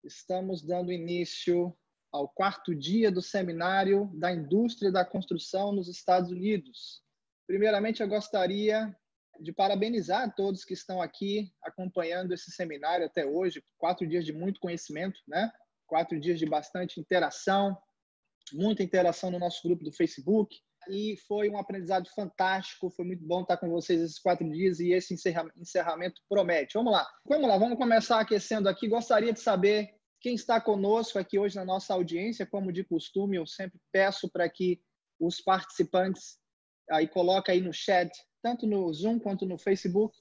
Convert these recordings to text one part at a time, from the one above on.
Estamos dando início ao 4º dia do Seminário da Indústria da Construção nos Estados Unidos. Primeiramente, eu gostaria de parabenizar todos que estão aqui acompanhando esse seminário até hoje. 4 dias de muito conhecimento, né? 4 dias de bastante interação, muita interação no nosso grupo do Facebook. E foi um aprendizado fantástico, foi muito bom estar com vocês esses 4 dias e esse encerramento promete. Vamos lá, vamos começar aquecendo aqui. Gostaria de saber quem está conosco aqui hoje na nossa audiência. Como de costume, eu sempre peço para que os participantes aí coloquem aí no chat, tanto no Zoom quanto no Facebook,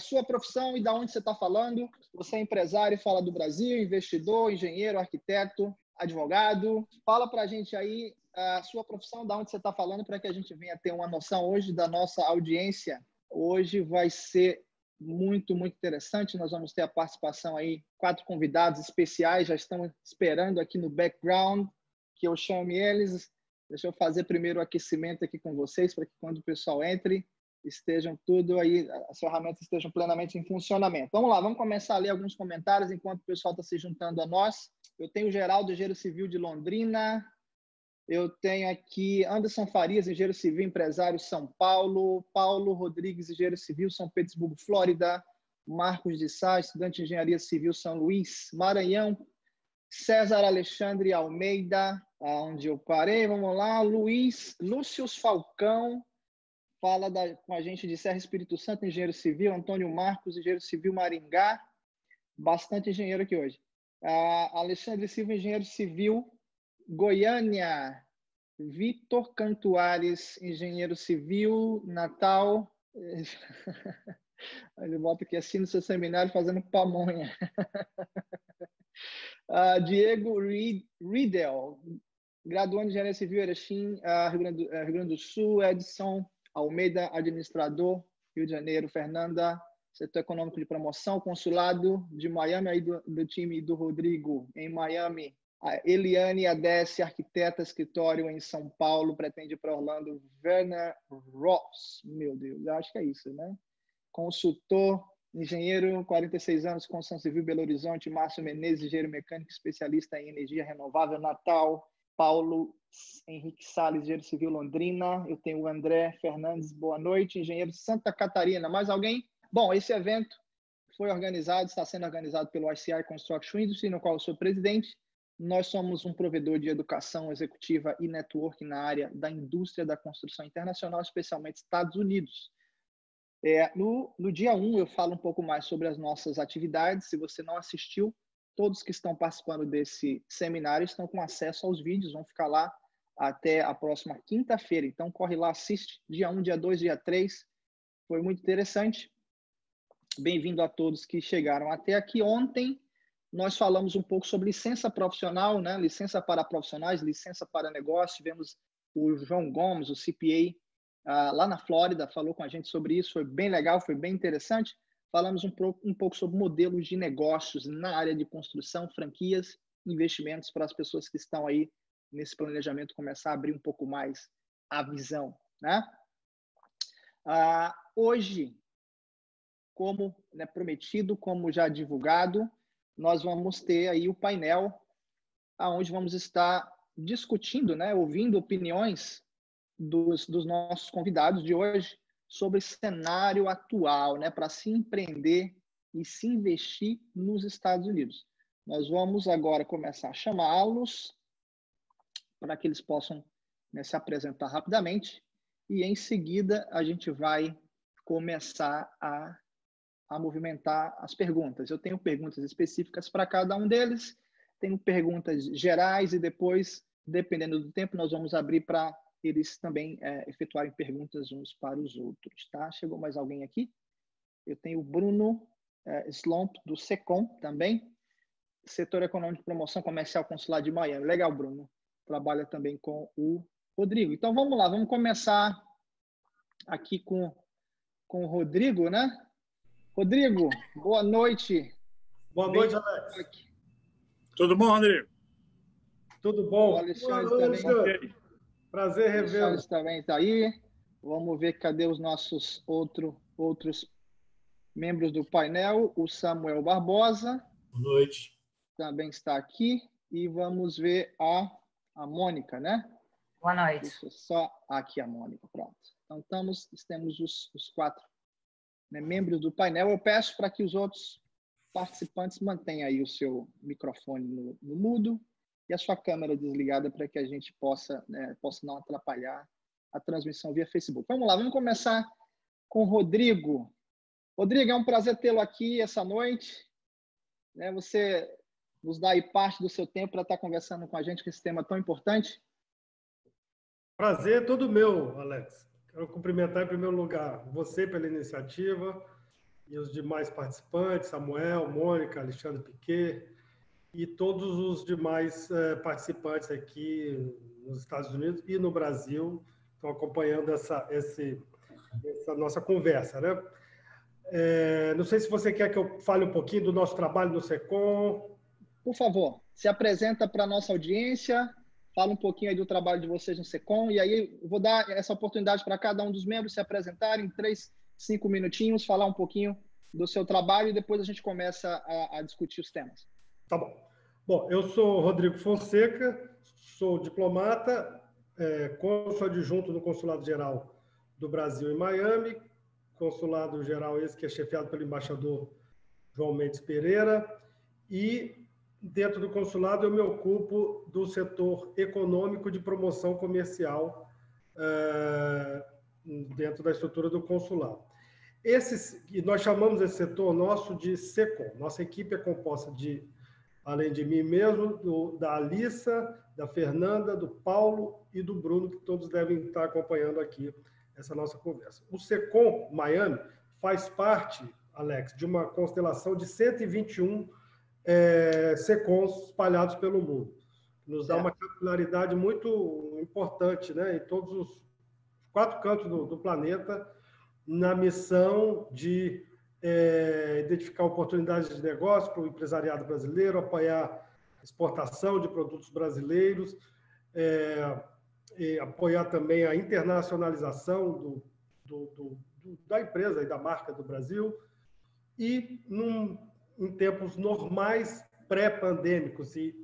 sua profissão e de onde você está falando. Você é empresário, fala do Brasil, investidor, engenheiro, arquiteto, advogado. Fala para a gente aí a sua profissão, de onde você está falando, para que a gente venha ter uma noção hoje da nossa audiência. Hoje vai ser muito, muito interessante. Nós vamos ter a participação aí, 4 convidados especiais, já estão esperando aqui no background, que eu chame eles. Deixa eu fazer primeiro o aquecimento aqui com vocês, para que quando o pessoal entre, estejam tudo aí, as ferramentas estejam plenamente em funcionamento. Vamos lá, vamos começar a ler alguns comentários enquanto o pessoal está se juntando a nós. Eu tenho o Geraldo, engenheiro civil de Londrina. Eu tenho aqui Anderson Farias, engenheiro civil, empresário, São Paulo. Paulo Rodrigues, engenheiro civil, São Petersburgo, Flórida. Marcos de Sá, estudante de engenharia civil, São Luís, Maranhão. César Alexandre Almeida, onde eu parei, vamos lá. Lúcio Falcão, fala com a gente de Serra Espírito Santo, engenheiro civil. Antônio Marcos, engenheiro civil, Maringá. Bastante engenheiro aqui hoje. Alexandre Silva, engenheiro civil, Goiânia. Vitor Cantuares, engenheiro civil, Natal. Ele bota aqui assim no seu seminário fazendo pamonha. Diego Riedel, graduando em engenharia civil, Erechim, Rio Grande do Sul. Edson Almeida, administrador, Rio de Janeiro. Fernanda, setor econômico de promoção, consulado de Miami, aí do time do Rodrigo em Miami. A Eliane Adesse, arquiteta, escritório em São Paulo, pretende ir para Orlando. Werner Ross, meu Deus, eu acho que é isso, né? Consultor, engenheiro, 46 anos, construção civil, Belo Horizonte. Márcio Menezes, engenheiro mecânico, especialista em energia renovável, Natal. Paulo Henrique Salles, engenheiro civil, Londrina. Eu tenho o André Fernandes, boa noite, engenheiro Santa Catarina. Mais alguém? Bom, esse evento foi organizado, está sendo organizado pelo ICI Construction Industry, no qual eu sou presidente. Nós somos um provedor de educação executiva e networking na área da indústria da construção internacional, especialmente Estados Unidos. No dia 1, eu falo um pouco mais sobre as nossas atividades. Se você não assistiu, todos que estão participando desse seminário estão com acesso aos vídeos, vão ficar lá até a próxima quinta-feira. Então, corre lá, assiste, dia 1, dia 2, dia 3. Foi muito interessante. Bem-vindo a todos que chegaram até aqui. Ontem, nós falamos um pouco sobre licença profissional, né? Licença para profissionais, licença para negócio. Tivemos o João Gomes, o CPA, lá na Flórida, falou com a gente sobre isso. Foi bem legal, foi bem interessante. Falamos um pouco sobre modelos de negócios na área de construção, franquias, investimentos para as pessoas que estão aí nesse planejamento começar a abrir um pouco mais a visão, né? Hoje, como prometido, como já divulgado, nós vamos ter aí o painel onde vamos estar discutindo, né, ouvindo opiniões dos nossos convidados de hoje sobre o cenário atual, né, para se empreender e se investir nos Estados Unidos. Nós vamos agora começar a chamá-los para que eles possam, né, se apresentar rapidamente e, em seguida, a gente vai começar a movimentar as perguntas. Eu tenho perguntas específicas para cada um deles, tenho perguntas gerais e depois, dependendo do tempo, nós vamos abrir para eles também efetuarem perguntas uns para os outros, tá? Chegou mais alguém aqui? Eu tenho o Bruno Slomp, do SECOM também, setor econômico de promoção comercial consular de Miami. Legal, Bruno. Trabalha também com o Rodrigo. Então, vamos lá, vamos começar aqui com o Rodrigo, né? Rodrigo, boa noite. Boa noite, Alex. Tudo bom, Rodrigo? Tudo bom? O Alexandre também. Prazer revê-lo. O Alexandre também está aí. Vamos ver cadê os nossos outros membros do painel. O Samuel Barbosa. Boa noite. também está aqui. E vamos ver a Mônica, né? Boa noite. Deixa eu só... Aqui a Mônica, pronto. Então, temos os 4, né, membros do painel. Eu peço para que os outros participantes mantenham aí o seu microfone no mudo e a sua câmera desligada para que a gente possa não atrapalhar a transmissão via Facebook. Vamos lá, vamos começar com o Rodrigo. Rodrigo, é um prazer tê-lo aqui essa noite. Você nos dá aí parte do seu tempo para estar conversando com a gente com esse tema tão importante. Prazer é todo meu, Alex. Quero cumprimentar em primeiro lugar você pela iniciativa e os demais participantes, Samuel, Mônica, Alexandre Piquet e todos os demais participantes aqui nos Estados Unidos e no Brasil estão acompanhando essa nossa conversa, né? Não sei se você quer que eu fale um pouquinho do nosso trabalho no SECOM. Por favor, se apresenta para a nossa audiência, fala um pouquinho aí do trabalho de vocês no SECOM, e aí eu vou dar essa oportunidade para cada um dos membros se apresentarem em 3, 5 minutinhos, falar um pouquinho do seu trabalho e depois a gente começa a discutir os temas. Tá bom. Bom, eu sou Rodrigo Fonseca, sou diplomata, cônsul adjunto no Consulado Geral do Brasil em Miami, Consulado Geral esse que é chefiado pelo embaixador João Mendes Pereira, e dentro do consulado eu me ocupo do setor econômico de promoção comercial dentro da estrutura do consulado. E nós chamamos esse setor nosso de SECOM. Nossa equipe é composta além de mim mesmo, da Alissa, da Fernanda, do Paulo e do Bruno, que todos devem estar acompanhando aqui essa nossa conversa. O SECOM Miami faz parte, Alex, de uma constelação de 121 SECOMs espalhados pelo mundo. Nos dá uma capilaridade muito importante, né, em todos os 4 cantos do planeta, na missão de identificar oportunidades de negócio para o empresariado brasileiro, apoiar exportação de produtos brasileiros, e apoiar também a internacionalização da empresa e da marca do Brasil, e em tempos normais, pré-pandêmicos e,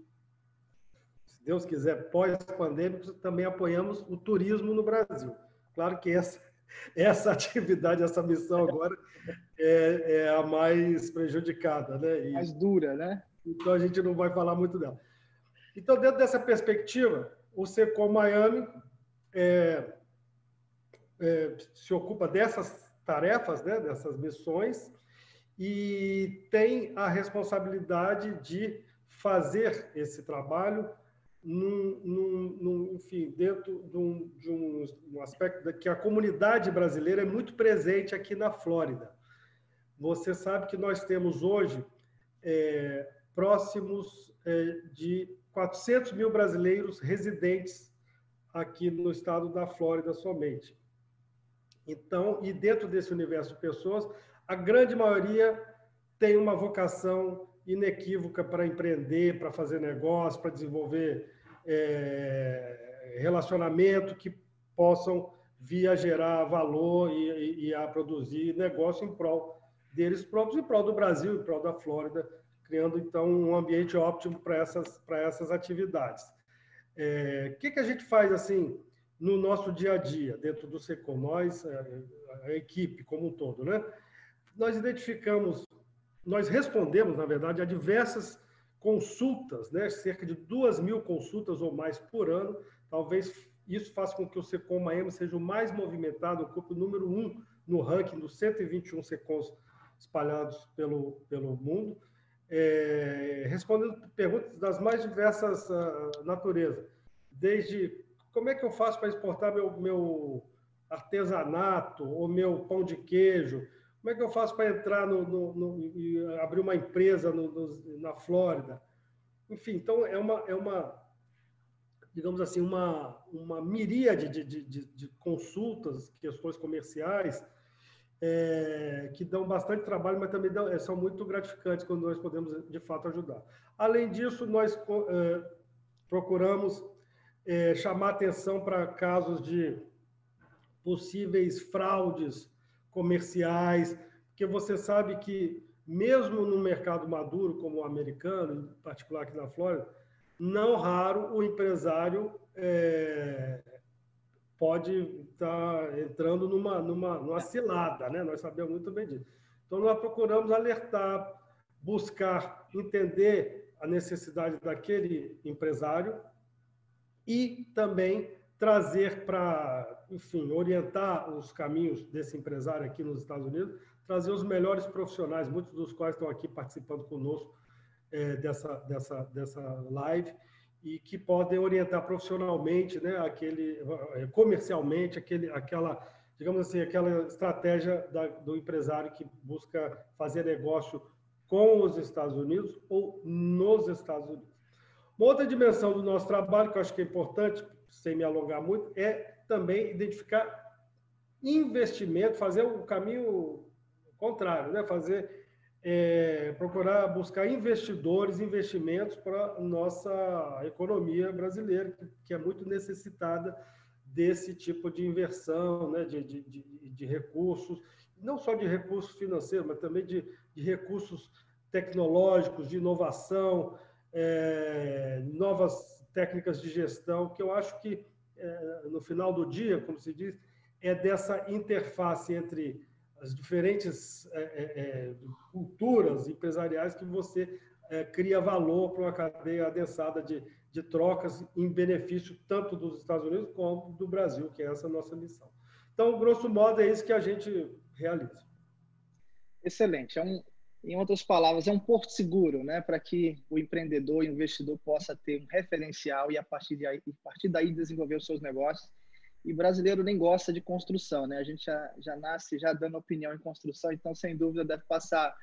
se Deus quiser, pós-pandêmicos, também apoiamos o turismo no Brasil. Claro que essa atividade, essa missão agora é a mais prejudicada, né? Mais dura, né? Então, a gente não vai falar muito dela. Então, dentro dessa perspectiva, o SECOM Miami se ocupa dessas tarefas, né, dessas missões, e tem a responsabilidade de fazer esse trabalho enfim, dentro de um aspecto que a comunidade brasileira é muito presente aqui na Flórida. Você sabe que nós temos hoje próximos de 400 mil brasileiros residentes aqui no estado da Flórida somente. Então, e dentro desse universo de pessoas, a grande maioria tem uma vocação inequívoca para empreender, para fazer negócio, para desenvolver relacionamento que possam vir a gerar valor e a produzir negócio em prol deles próprios, em prol do Brasil, em prol da Flórida, criando, então, um ambiente óptimo para essas atividades. O que a gente faz, assim, no nosso dia a dia, dentro do SECOM? Nós, a equipe como um todo, né? Nós respondemos, na verdade, a diversas consultas, né? Cerca de 2.000 consultas ou mais por ano. Talvez isso faça com que o SECOM Miami seja o mais movimentado, ocupe o número 1 no ranking dos 121 SECOMs espalhados pelo mundo, respondendo perguntas das mais diversas naturezas, desde como é que eu faço para exportar meu artesanato ou meu pão de queijo, como é que eu faço para entrar e abrir uma empresa na Flórida, enfim. Então é uma digamos assim, uma miríade de consultas, questões comerciais, que dão bastante trabalho, mas também são muito gratificantes quando nós podemos, de fato, ajudar. Além disso, nós procuramos chamar atenção para casos de possíveis fraudes comerciais, porque você sabe que mesmo no mercado maduro, como o americano, em particular aqui na Flórida, não raro o empresário pode estar entrando numa cilada, né? Nós sabemos muito bem disso. Então, nós procuramos alertar, buscar entender a necessidade daquele empresário e também trazer para, enfim, orientar os caminhos desse empresário aqui nos Estados Unidos, trazer os melhores profissionais, muitos dos quais estão aqui participando conosco dessa live, e que podem orientar profissionalmente, né, comercialmente, aquela, digamos assim, aquela estratégia do empresário que busca fazer negócio com os Estados Unidos ou nos Estados Unidos. Uma outra dimensão do nosso trabalho, que eu acho que é importante, sem me alongar muito, é também identificar investimento, fazer o caminho contrário, né? Procurar buscar investimentos para a nossa economia brasileira, que é muito necessitada desse tipo de inversão, né? de recursos, não só de recursos financeiros, mas também de recursos tecnológicos, de inovação, novas técnicas de gestão, que eu acho que, no final do dia, como se diz, é dessa interface entre as diferentes culturas empresariais que você cria valor para uma cadeia adensada de trocas em benefício tanto dos Estados Unidos como do Brasil, que é essa a nossa missão. Então, grosso modo, é isso que a gente realiza. Excelente. Em outras palavras, é um porto seguro, né, para que o empreendedor e o investidor possa ter um referencial e, a partir daí desenvolver os seus negócios. E brasileiro nem gosta de construção, né? A gente já nasce já dando opinião em construção, então, sem dúvida, deve passar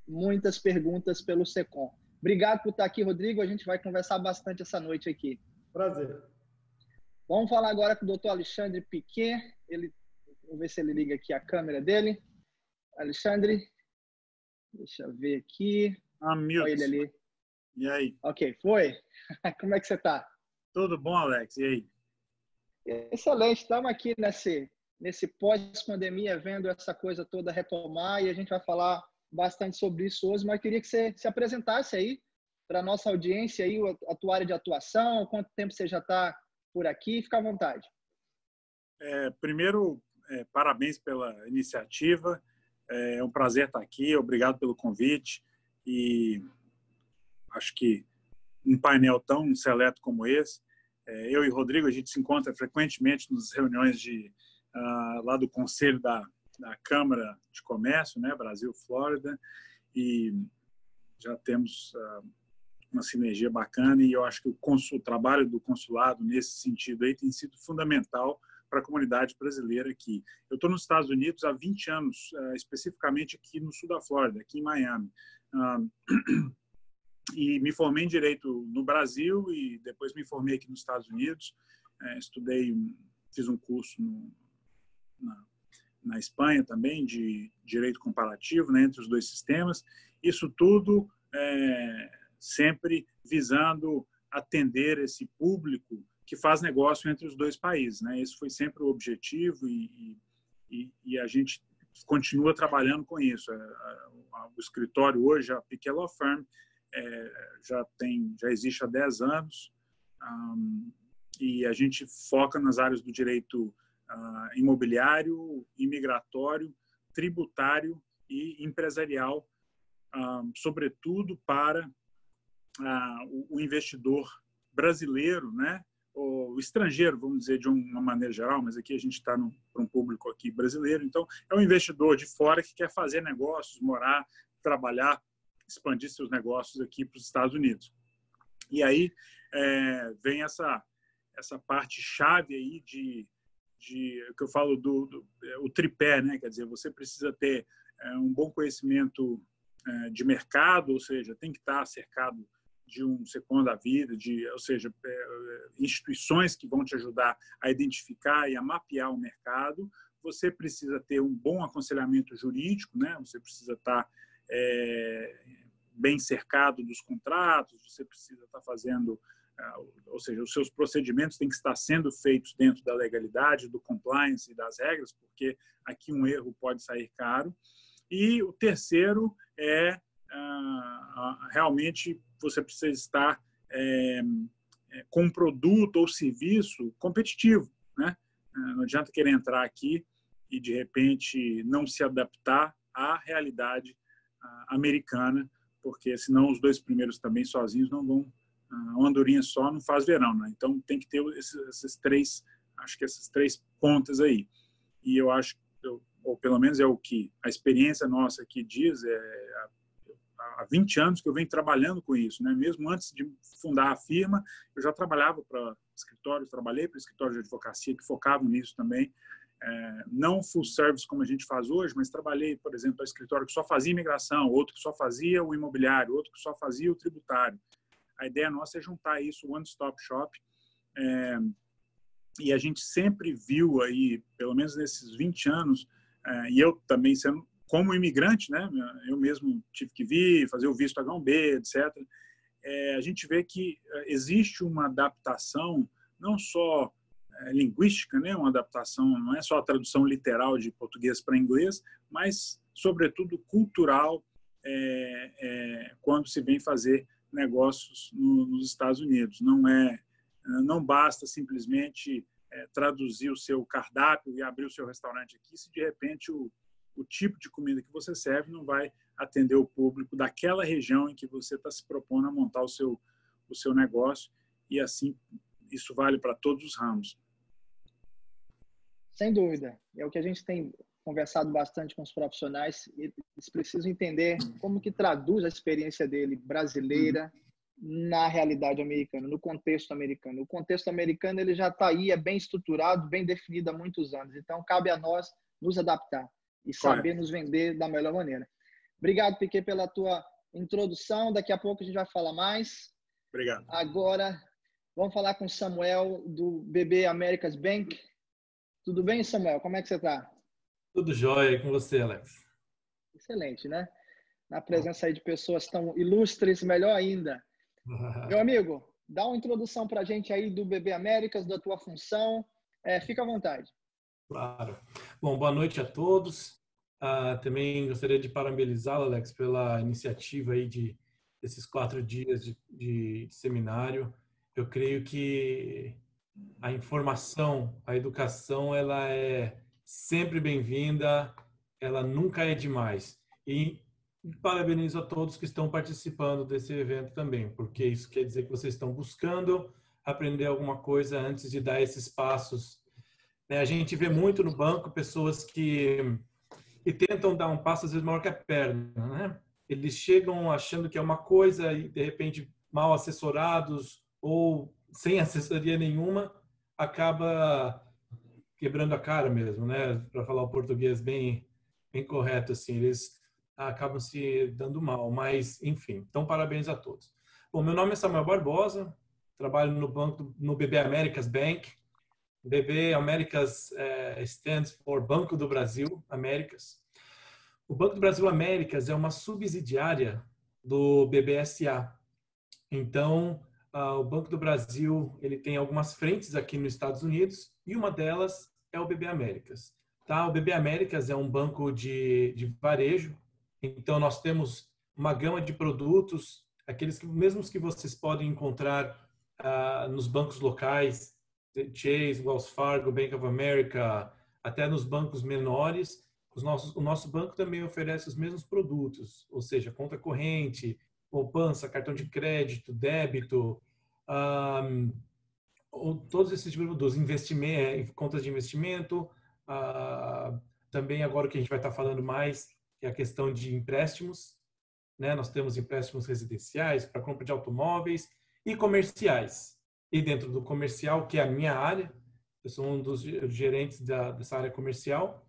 muitas perguntas pelo SECOM. Obrigado por estar aqui, Rodrigo. A gente vai conversar bastante essa noite aqui. Prazer. Vamos falar agora com o Dr. Alexandre Piquet. Vou ver se ele liga aqui a câmera dele. Alexandre, deixa eu ver aqui. Olha ele ali. E aí? Ok, foi? Como é que você está? Tudo bom, Alex? E aí? Excelente. Estamos aqui nesse pós-pandemia, vendo essa coisa toda retomar, e a gente vai falar bastante sobre isso hoje, mas eu queria que você se apresentasse aí para a nossa audiência, aí, a tua área de atuação, quanto tempo você já está por aqui, fica à vontade. Primeiro, parabéns pela iniciativa, é um prazer estar aqui, obrigado pelo convite, e acho que um painel tão seleto como esse, eu e Rodrigo, a gente se encontra frequentemente nas reuniões lá do Conselho da Câmara de Comércio, né, Brasil-Flórida, e já temos uma sinergia bacana, e eu acho que o trabalho do consulado nesse sentido aí tem sido fundamental para a comunidade brasileira aqui. Eu estou nos Estados Unidos há 20 anos, especificamente aqui no sul da Flórida, aqui em Miami. E me formei em Direito no Brasil e depois me formei aqui nos Estados Unidos. Fiz um curso na Espanha também, de Direito Comparativo, né, entre os dois sistemas. Isso tudo sempre visando atender esse público que faz negócio entre os dois países, né? Esse foi sempre o objetivo e a gente continua trabalhando com isso. O escritório hoje, a Piquet Law Firm, já existe há 10 anos, e a gente foca nas áreas do direito imobiliário, imigratório, tributário e empresarial, sobretudo para o investidor brasileiro, né? O estrangeiro, vamos dizer de uma maneira geral, mas aqui a gente está para um público aqui brasileiro, então é um investidor de fora que quer fazer negócios, morar, trabalhar, expandir seus negócios aqui para os Estados Unidos. E aí vem essa parte chave aí de que eu falo o tripé, né? Quer dizer, você precisa ter um bom conhecimento de mercado, ou seja, tem que estar cercado de um SECOM da vida, ou seja, instituições que vão te ajudar a identificar e a mapear o mercado. Você precisa ter um bom aconselhamento jurídico, né? Você precisa estar bem cercado dos contratos, você precisa estar fazendo, ou seja, os seus procedimentos têm que estar sendo feitos dentro da legalidade, do compliance e das regras, porque aqui um erro pode sair caro. E o terceiro é realmente você precisa estar com um produto ou serviço competitivo, né? Não adianta querer entrar aqui e, de repente, não se adaptar à realidade americana, porque senão os dois primeiros também sozinhos não vão. Uma andorinha só não faz verão, né? Então tem que ter esses três, acho que essas três pontas aí. E eu acho, ou pelo menos é o que a experiência nossa aqui diz, há 20 anos que eu venho trabalhando com isso, né? Mesmo antes de fundar a firma, eu já trabalhava para escritórios, trabalhei para escritórios de advocacia que focavam nisso também. Não full service como a gente faz hoje, mas trabalhei, por exemplo, para escritório que só fazia imigração, outro que só fazia o imobiliário, outro que só fazia o tributário. A ideia nossa é juntar isso, one stop shop, e a gente sempre viu aí, pelo menos nesses 20 anos, e eu também sendo como imigrante, né, eu mesmo tive que vir, fazer o visto H1B, etc. A gente vê que existe uma adaptação, não só linguística, né, uma adaptação, não é só a tradução literal de português para inglês, mas, sobretudo, cultural, quando se vem fazer negócios nos Estados Unidos. Não basta simplesmente traduzir o seu cardápio e abrir o seu restaurante aqui, se de repente o tipo de comida que você serve não vai atender o público daquela região em que você está se propondo a montar o seu negócio, e assim isso vale para todos os ramos. Sem dúvida. É o que a gente tem conversado bastante com os profissionais. Eles precisam entender como que traduz a experiência dele brasileira na realidade americana, no contexto americano. O contexto americano ele já está aí, é bem estruturado, bem definido há muitos anos. Então, cabe a nós nos adaptar e saber nos vender da melhor maneira. Obrigado, Piquet, pela tua introdução. Daqui a pouco a gente vai falar mais. Obrigado. Agora, vamos falar com o Samuel, do BB Americas Bank. Tudo bem, Samuel? Como é que você está? Tudo jóia. E com você, Alex? Excelente, né? Na presença aí de pessoas tão ilustres, melhor ainda. Meu amigo, dá uma introdução para a gente aí do BB Américas, da tua função. Fica à vontade. Claro. Bom, boa noite a todos. Também gostaria de parabenizá-lo, Alex, pela iniciativa aí desses 4 dias de seminário. Eu creio que a informação, a educação, ela é sempre bem-vinda, ela nunca é demais. E parabenizo a todos que estão participando desse evento também, porque isso quer dizer que vocês estão buscando aprender alguma coisa antes de dar esses passos. A gente vê muito no banco pessoas que tentam dar um passo às vezes maior que a perna, né? Eles chegam achando que é uma coisa e de repente mal assessorados ou sem assessoria nenhuma acaba quebrando a cara mesmo, né? Para falar o português bem correto, assim, eles acabam se dando mal, mas enfim. Então, parabéns a todos. Bom, meu nome é Samuel Barbosa, trabalho no BB Americas Bank. BB Américas stands for Banco do Brasil Américas. O Banco do Brasil Américas é uma subsidiária do BBSA. Então, o Banco do Brasil ele tem algumas frentes aqui nos Estados Unidos e uma delas é o BB Américas. Tá? O BB Américas é um banco de varejo. Então, nós temos uma gama de produtos, aqueles mesmos que vocês podem encontrar nos bancos locais, Chase, Wells Fargo, Bank of America, até nos bancos menores. O nosso banco também oferece os mesmos produtos, ou seja, conta corrente, poupança, cartão de crédito, débito, todos esses tipos de produtos, contas de investimento, também agora o que a gente vai estar falando mais é a questão de empréstimos, né? Nós temos empréstimos residenciais para compra de automóveis e comerciais. E dentro do comercial, que é a minha área, eu sou um dos gerentes dessa área comercial,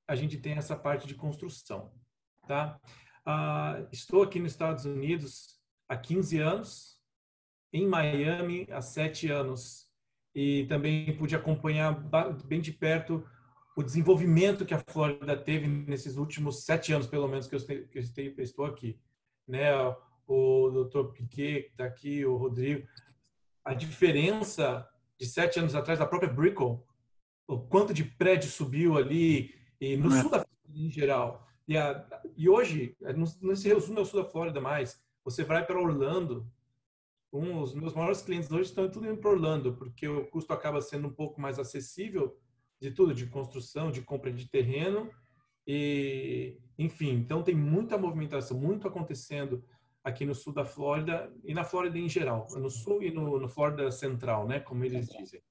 a gente tem essa parte de construção, tá? Estou aqui nos Estados Unidos há 15 anos, em Miami há 7 anos, e também pude acompanhar bem de perto o desenvolvimento que a Flórida teve nesses últimos 7 anos, pelo menos, que eu estou aqui, né? O Dr. Piquet, que está aqui, o Rodrigo, a diferença de 7 anos atrás da própria Brickell, o quanto de prédio subiu ali, e no sul da Flórida em geral, E hoje, não se resume ao sul da Flórida mais. Você vai para Orlando, os meus maiores clientes hoje estão tudo indo para Orlando, porque o custo acaba sendo um pouco mais acessível de tudo, de construção, de compra de terreno. E, enfim, então tem muita movimentação, muito acontecendo aqui no sul da Flórida e na Flórida em geral, no sul e no Flórida Central, né, como eles dizem.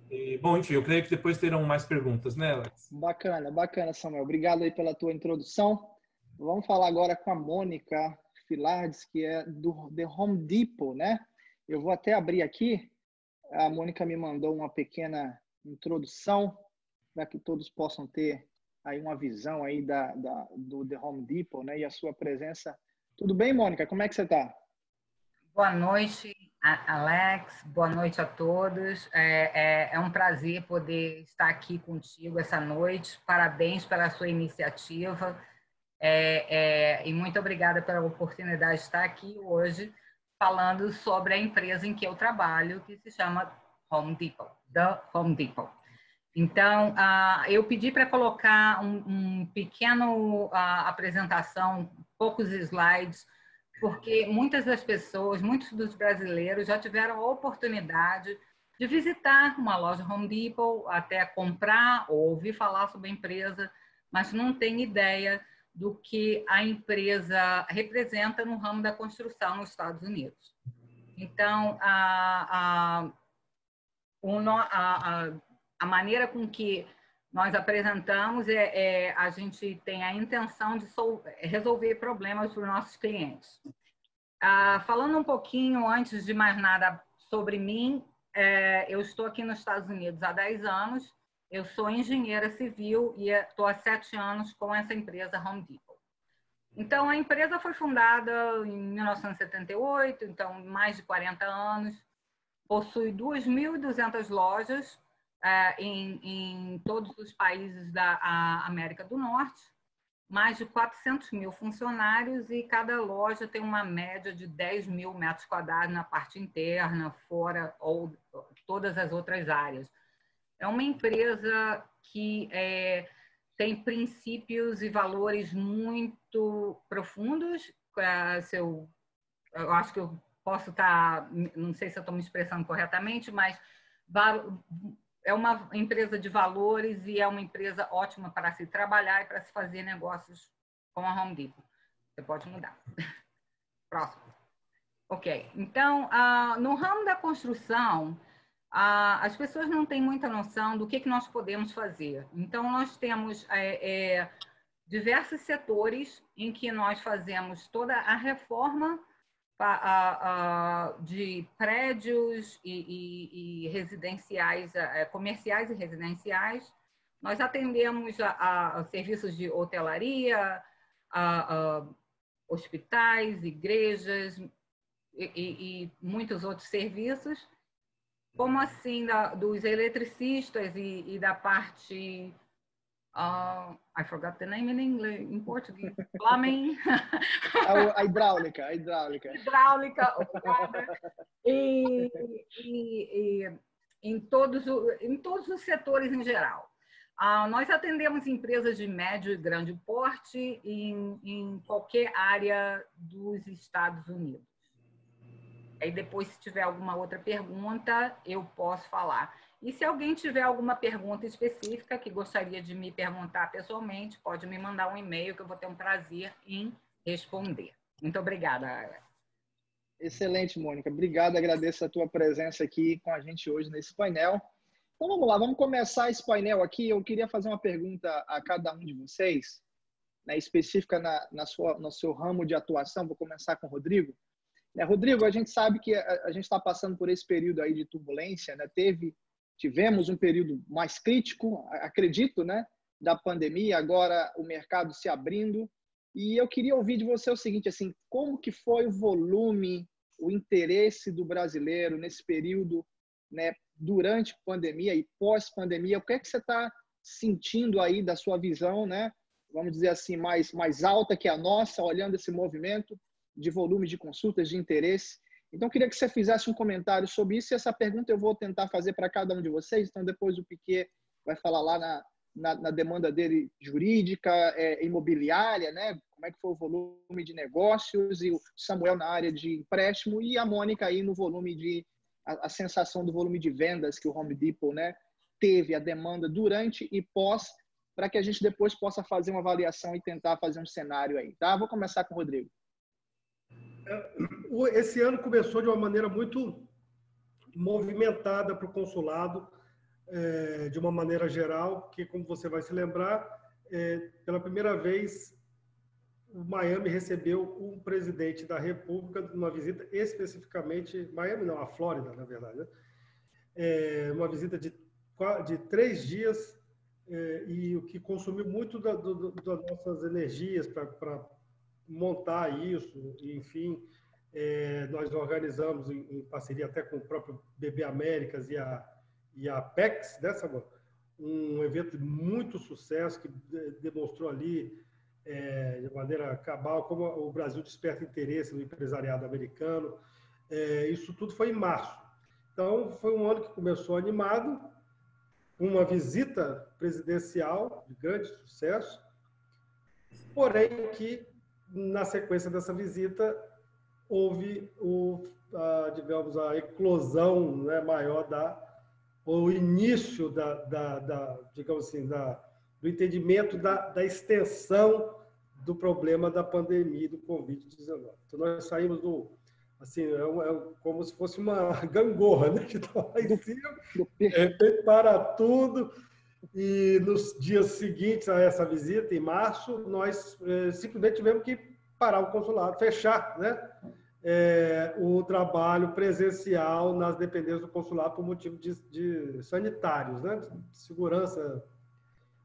E, bom, enfim, eu creio que depois terão mais perguntas, né, Alex? Bacana, bacana, Samuel. Obrigado aí pela tua introdução. Vamos falar agora com a Mônica Filardes, que é do The Home Depot, né? Eu vou até abrir aqui. A Mônica me mandou uma pequena introdução para que todos possam ter aí uma visão aí do The Home Depot, né? E a sua presença. Tudo bem, Mônica? Como é que você está? Boa noite, Alex. Boa noite a todos. É um prazer poder estar aqui contigo essa noite. Parabéns pela sua iniciativa. E muito obrigada pela oportunidade de estar aqui hoje falando sobre a empresa em que eu trabalho, que se chama Home Depot, The Home Depot. Então, eu pedi para colocar um pequeno apresentação, poucos slides, porque muitas das pessoas, muitos dos brasileiros já tiveram a oportunidade de visitar uma loja Home Depot, até comprar ou ouvir falar sobre a empresa, mas não tem ideia do que a empresa representa no ramo da construção nos Estados Unidos. Então, a maneira com que nós apresentamos a gente tem a intenção de resolver problemas para os nossos clientes. Falando um pouquinho, antes de mais nada, sobre mim, eu estou aqui nos Estados Unidos há 10 anos, eu sou engenheira civil e estou há 7 anos com essa empresa Home Depot. Então, a empresa foi fundada em 1978, então mais de 40 anos, possui 2.200 lojas, em todos os países da América do Norte, mais de 400 mil funcionários e cada loja tem uma média de 10 mil metros quadrados na parte interna, fora ou todas as outras áreas. É uma empresa que tem princípios e valores muito profundos. Eu acho que eu posso estar, não sei se eu estou me expressando corretamente, mas é uma empresa de valores e é uma empresa ótima para se trabalhar e para se fazer negócios com a Home Depot. Você pode mudar. Próximo. Ok. Então, no ramo da construção, as pessoas não têm muita noção do que nós podemos fazer. Então, nós temos diversos setores em que nós fazemos toda a reforma de prédios e residenciais, comerciais e residenciais. Nós atendemos a serviços de hotelaria, hospitais, igrejas e muitos outros serviços, como assim dos eletricistas e da parte I forgot the name in English, in português. Plumbing. A hidráulica. Hidráulica, obrigada. E em todos os setores em geral. Nós atendemos empresas de médio e grande porte em qualquer área dos Estados Unidos. Aí depois, se tiver alguma outra pergunta, eu posso falar. E se alguém tiver alguma pergunta específica que gostaria de me perguntar pessoalmente, pode me mandar um e-mail que eu vou ter um prazer em responder. Muito obrigada. Excelente, Mônica. Obrigado, agradeço a tua presença aqui com a gente hoje nesse painel. Então vamos lá, vamos começar esse painel aqui. Eu queria fazer uma pergunta a cada um de vocês, né, específica no seu ramo de atuação. Vou começar com o Rodrigo. Rodrigo, a gente sabe que a gente está passando por esse período aí de turbulência, né? Tivemos um período mais crítico, acredito, né, da pandemia, agora o mercado se abrindo. E eu queria ouvir de você o seguinte, assim, como que foi o volume, o interesse do brasileiro nesse período, né, durante a pandemia e pós-pandemia? O que é que você está sentindo aí da sua visão, né, vamos dizer assim, mais alta que a nossa, olhando esse movimento de volume de consultas, de interesse? Então, eu queria que você fizesse um comentário sobre isso, e essa pergunta eu vou tentar fazer para cada um de vocês, então depois o Piquet vai falar lá na demanda dele jurídica, imobiliária, né? Como é que foi o volume de negócios, e o Samuel na área de empréstimo, e a Mônica aí no volume de a sensação do volume de vendas que o Home Depot, né, teve, a demanda durante e pós, para que a gente depois possa fazer uma avaliação e tentar fazer um cenário aí, tá? Vou começar com o Rodrigo. Esse ano começou de uma maneira muito movimentada para o consulado, de uma maneira geral, que, como você vai se lembrar, pela primeira vez, o Miami recebeu um presidente da República numa visita especificamente, Miami não, a Flórida, na verdade, né? Uma visita de 3 dias, e o que consumiu muito das nossas energias para montar isso, e, enfim, nós organizamos em parceria até com o próprio BB Américas e a PEX, né, Samuel? Um evento de muito sucesso que demonstrou ali, de maneira cabal, como o Brasil desperta interesse no empresariado americano. Isso tudo foi em março. Então, foi um ano que começou animado, uma visita presidencial de grande sucesso, porém que, na sequência dessa visita, houve digamos, a eclosão, né, maior o início digamos assim, do entendimento da extensão do problema da pandemia do Covid-19. Então, nós saímos assim, como se fosse uma gangorra, né? Que estava lá em cima, para tudo. E nos dias seguintes a essa visita, em março, nós simplesmente tivemos que parar o consulado, fechar, né? O trabalho presencial nas dependências do consulado por motivo de sanitários, né? De segurança,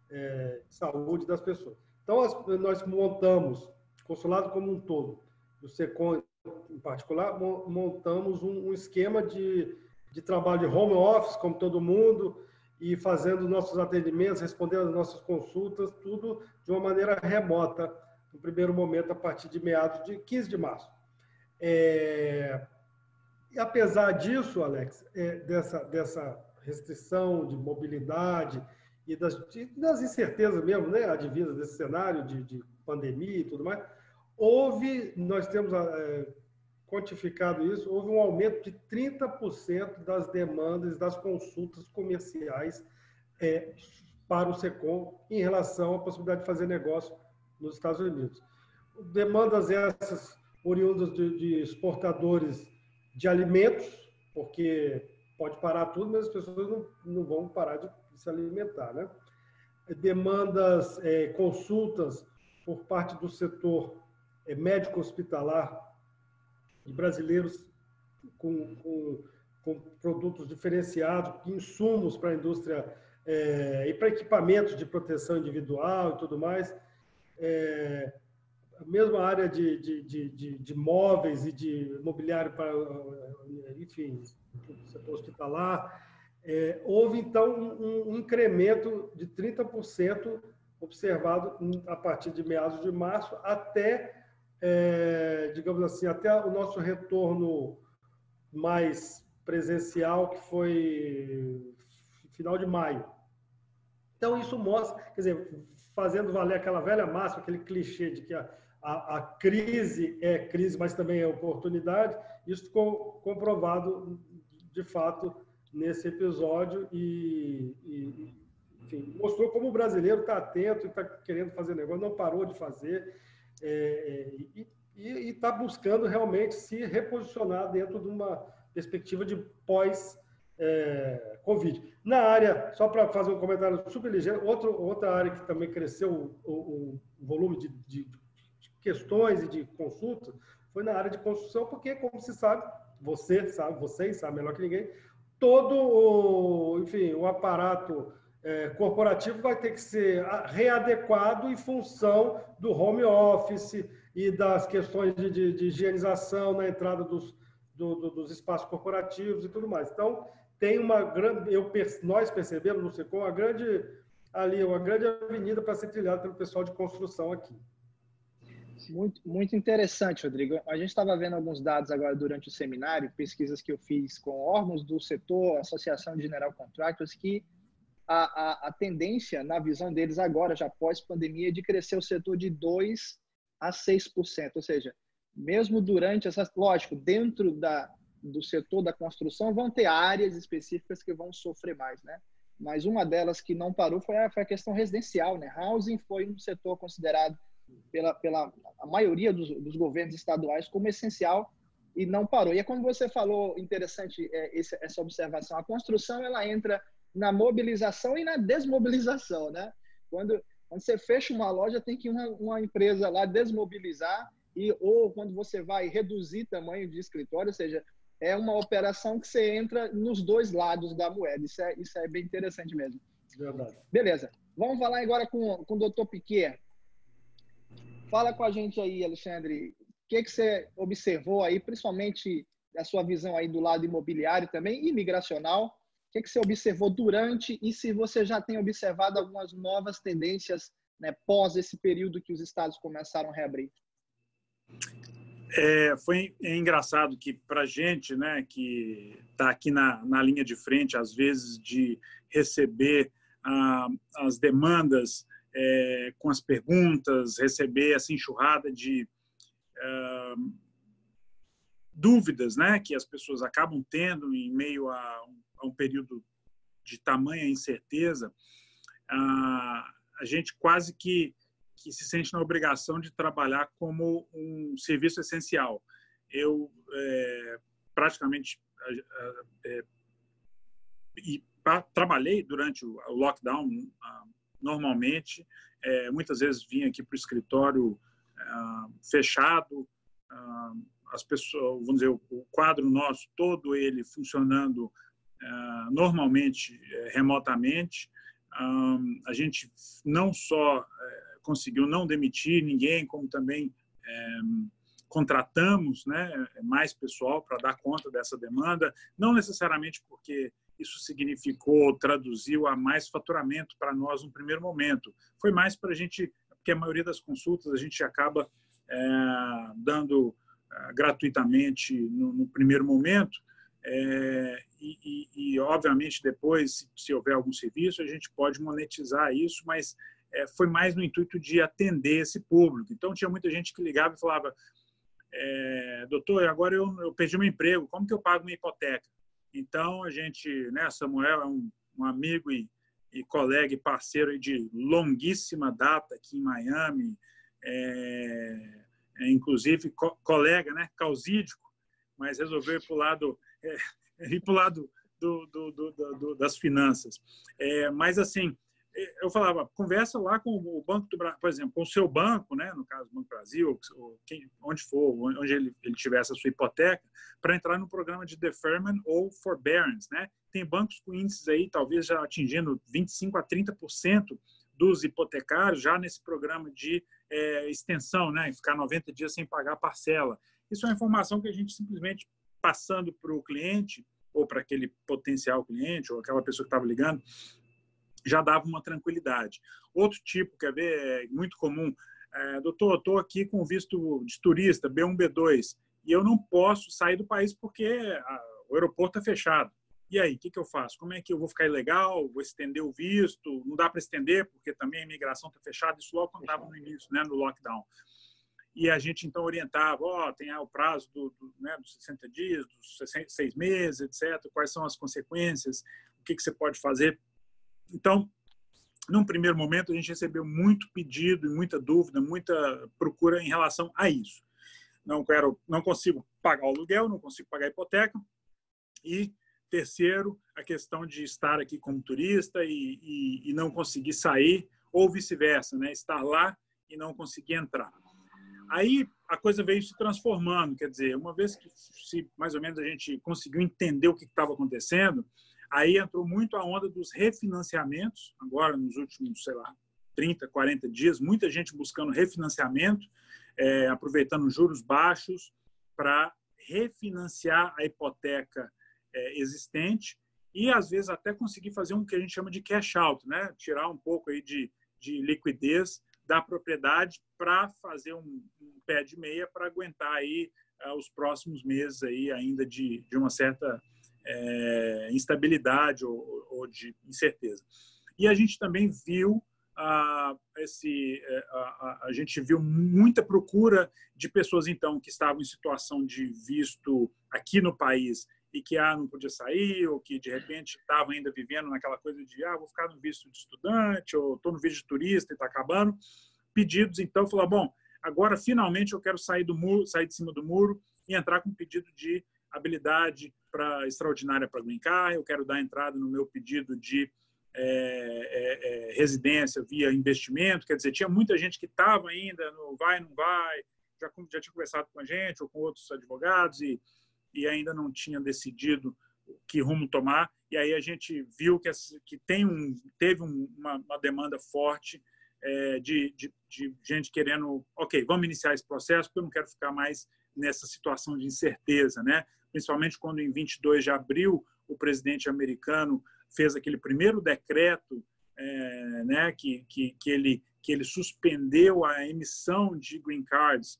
de saúde das pessoas. Então, nós montamos, o consulado como um todo, o SECOM em particular, montamos um esquema de trabalho de home office, como todo mundo, e fazendo nossos atendimentos, respondendo às nossas consultas, tudo de uma maneira remota, no primeiro momento, a partir de meados de 15 de março. E apesar disso, Alex, dessa restrição de mobilidade e das incertezas mesmo, né, advindas desse cenário de pandemia e tudo mais, nós temos quantificado isso, houve um aumento de 30% das demandas, das consultas comerciais para o SECOM em relação à possibilidade de fazer negócio nos Estados Unidos. Demandas essas oriundas de exportadores de alimentos, porque pode parar tudo, mas as pessoas não vão parar de se alimentar, né? Demandas, consultas por parte do setor médico hospitalar de brasileiros com produtos diferenciados, insumos para a indústria e para equipamentos de proteção individual e tudo mais. A mesma área de móveis e de mobiliário para, enfim, setor hospitalar. Houve, então, um incremento de 30% observado a partir de meados de março até, digamos assim, até o nosso retorno mais presencial, que foi final de maio. Então, isso mostra, quer dizer, fazendo valer aquela velha máxima, aquele clichê de que a crise é crise, mas também é oportunidade. Isso ficou comprovado, de fato, nesse episódio e enfim, mostrou como o brasileiro está atento e está querendo fazer negócio, não parou de fazer e está buscando realmente se reposicionar dentro de uma perspectiva de pós-Covid. Na área, só para fazer um comentário super ligeiro, outra área que também cresceu o volume de questões e de consultas foi na área de construção, porque, como se sabe, vocês sabem melhor que ninguém, todo o aparato corporativo vai ter que ser readequado em função do home office e das questões de higienização na entrada dos espaços corporativos e tudo mais. Então, tem uma grande, nós percebemos no SECOM uma grande avenida para ser trilhada pelo pessoal de construção aqui. Muito, muito interessante, Rodrigo. A gente estava vendo alguns dados agora durante o seminário, pesquisas que eu fiz com órgãos do setor, Associação de General Contractors, que a tendência, na visão deles agora, já pós-pandemia, é de crescer o setor de 2% a 6%. Ou seja, mesmo durante essa... Lógico, dentro do setor da construção vão ter áreas específicas que vão sofrer mais, né? Mas uma delas que não parou foi a questão residencial, né? Housing foi um setor considerado pela a maioria dos governos estaduais como essencial e não parou. E é como você falou, interessante essa observação. A construção, ela entra na mobilização e na desmobilização, né? Quando você fecha uma loja, tem que uma empresa lá desmobilizar, ou quando você vai reduzir tamanho de escritório, ou seja, é uma operação que você entra nos dois lados da moeda. Isso é bem interessante mesmo. Verdade. Beleza. Vamos falar agora com o Dr. Piquet. Fala com a gente aí, Alexandre. O que você observou aí, principalmente a sua visão aí do lado imobiliário também, e migracional? O que você observou durante e se você já tem observado algumas novas tendências, né, pós esse período que os estados começaram a reabrir? Foi engraçado que para a gente, né, que está aqui na linha de frente, às vezes, de receber as demandas com as perguntas, receber essa enxurrada de dúvidas, né, que as pessoas acabam tendo em meio a um período de tamanha incerteza, a gente quase que se sente na obrigação de trabalhar como um serviço essencial. Eu praticamente trabalhei durante o lockdown normalmente, muitas vezes vim aqui para o escritório fechado, as pessoas, vamos dizer, o quadro nosso todo ele funcionando normalmente, remotamente. A gente não só conseguiu não demitir ninguém, como também contratamos, né, mais pessoal para dar conta dessa demanda, não necessariamente porque isso significou, traduziu a mais faturamento para nós no primeiro momento. Foi mais para a gente, porque a maioria das consultas a gente acaba dando gratuitamente no primeiro momento, e obviamente depois, se houver algum serviço, a gente pode monetizar isso, mas foi mais no intuito de atender esse público. Então tinha muita gente que ligava e falava: doutor, agora eu perdi meu emprego, como que eu pago minha hipoteca? Então a gente, né, Samuel é um amigo e colega e parceiro de longuíssima data aqui em Miami, inclusive colega, né, causídico, mas resolveu ir para o lado das finanças. Mas assim, eu falava, conversa lá com o Banco do Brasil, por exemplo, com o seu banco, né, no caso do Banco do Brasil, ou onde for, onde ele tivesse a sua hipoteca, para entrar no programa de deferment ou forbearance, né? Tem bancos com índices aí, talvez já atingindo 25% a 30% dos hipotecários já nesse programa de extensão, né? Ficar 90 dias sem pagar a parcela. Isso é uma informação que a gente simplesmente passando para o cliente ou para aquele potencial cliente ou aquela pessoa que estava ligando, já dava uma tranquilidade. Outro tipo, quer ver, muito comum, doutor, eu estou aqui com visto de turista, B1, B2, e eu não posso sair do país porque o aeroporto está fechado. E aí, o que eu faço? Como é que eu vou ficar ilegal? Vou estender o visto? Não dá para estender porque também a imigração está fechada. Isso logo quando estava no início, né, no lockdown. E a gente, então, orientava, tem o prazo né, dos 60 dias, dos 6 meses, etc. Quais são as consequências? O que você pode fazer? Então, num primeiro momento, a gente recebeu muito pedido e muita dúvida, muita procura em relação a isso. Não consigo pagar o aluguel, não consigo pagar a hipoteca. E, terceiro, a questão de estar aqui como turista e não conseguir sair, ou vice-versa, né? Estar lá e não conseguir entrar. Aí a coisa veio se transformando, quer dizer, uma vez que mais ou menos a gente conseguiu entender o que estava acontecendo, aí entrou muito a onda dos refinanciamentos, agora nos últimos, 30, 40 dias, muita gente buscando refinanciamento, aproveitando juros baixos para refinanciar a hipoteca existente e, às vezes, até conseguir fazer um que a gente chama de cash out, né? Tirar um pouco aí de liquidez da propriedade para fazer um pé de meia para aguentar aí os próximos meses aí ainda de uma certa instabilidade ou de incerteza. E a gente também viu a gente viu muita procura de pessoas então que estavam em situação de visto aqui no país e que não podia sair, ou que de repente estavam ainda vivendo naquela coisa de vou ficar no visto de estudante, ou estou no visto de turista e está acabando. Pedidos, então, falou, bom, agora finalmente eu quero sair do muro, sair de cima do muro e entrar com um pedido de habilidade extraordinária para Green Card, eu quero dar entrada no meu pedido de residência via investimento, quer dizer, tinha muita gente que estava ainda no vai, não vai, já tinha conversado com a gente ou com outros advogados e ainda não tinha decidido que rumo tomar, e aí a gente viu que teve uma demanda forte de gente querendo, ok, vamos iniciar esse processo, porque eu não quero ficar mais nessa situação de incerteza, né? Principalmente quando em 22 de abril o presidente americano fez aquele primeiro decreto, né, que ele suspendeu a emissão de green cards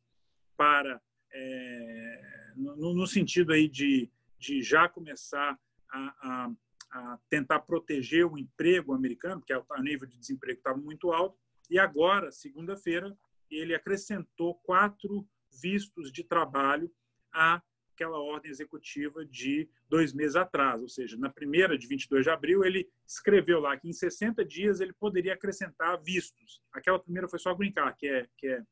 para no sentido aí de já começar a tentar proteger o emprego americano, porque o nível de desemprego estava muito alto. E agora, segunda-feira, ele acrescentou 4 vistos de trabalho àquela ordem executiva de 2 meses atrás. Ou seja, na primeira, de 22 de abril, ele escreveu lá que em 60 dias ele poderia acrescentar vistos. Aquela primeira foi só green card, que é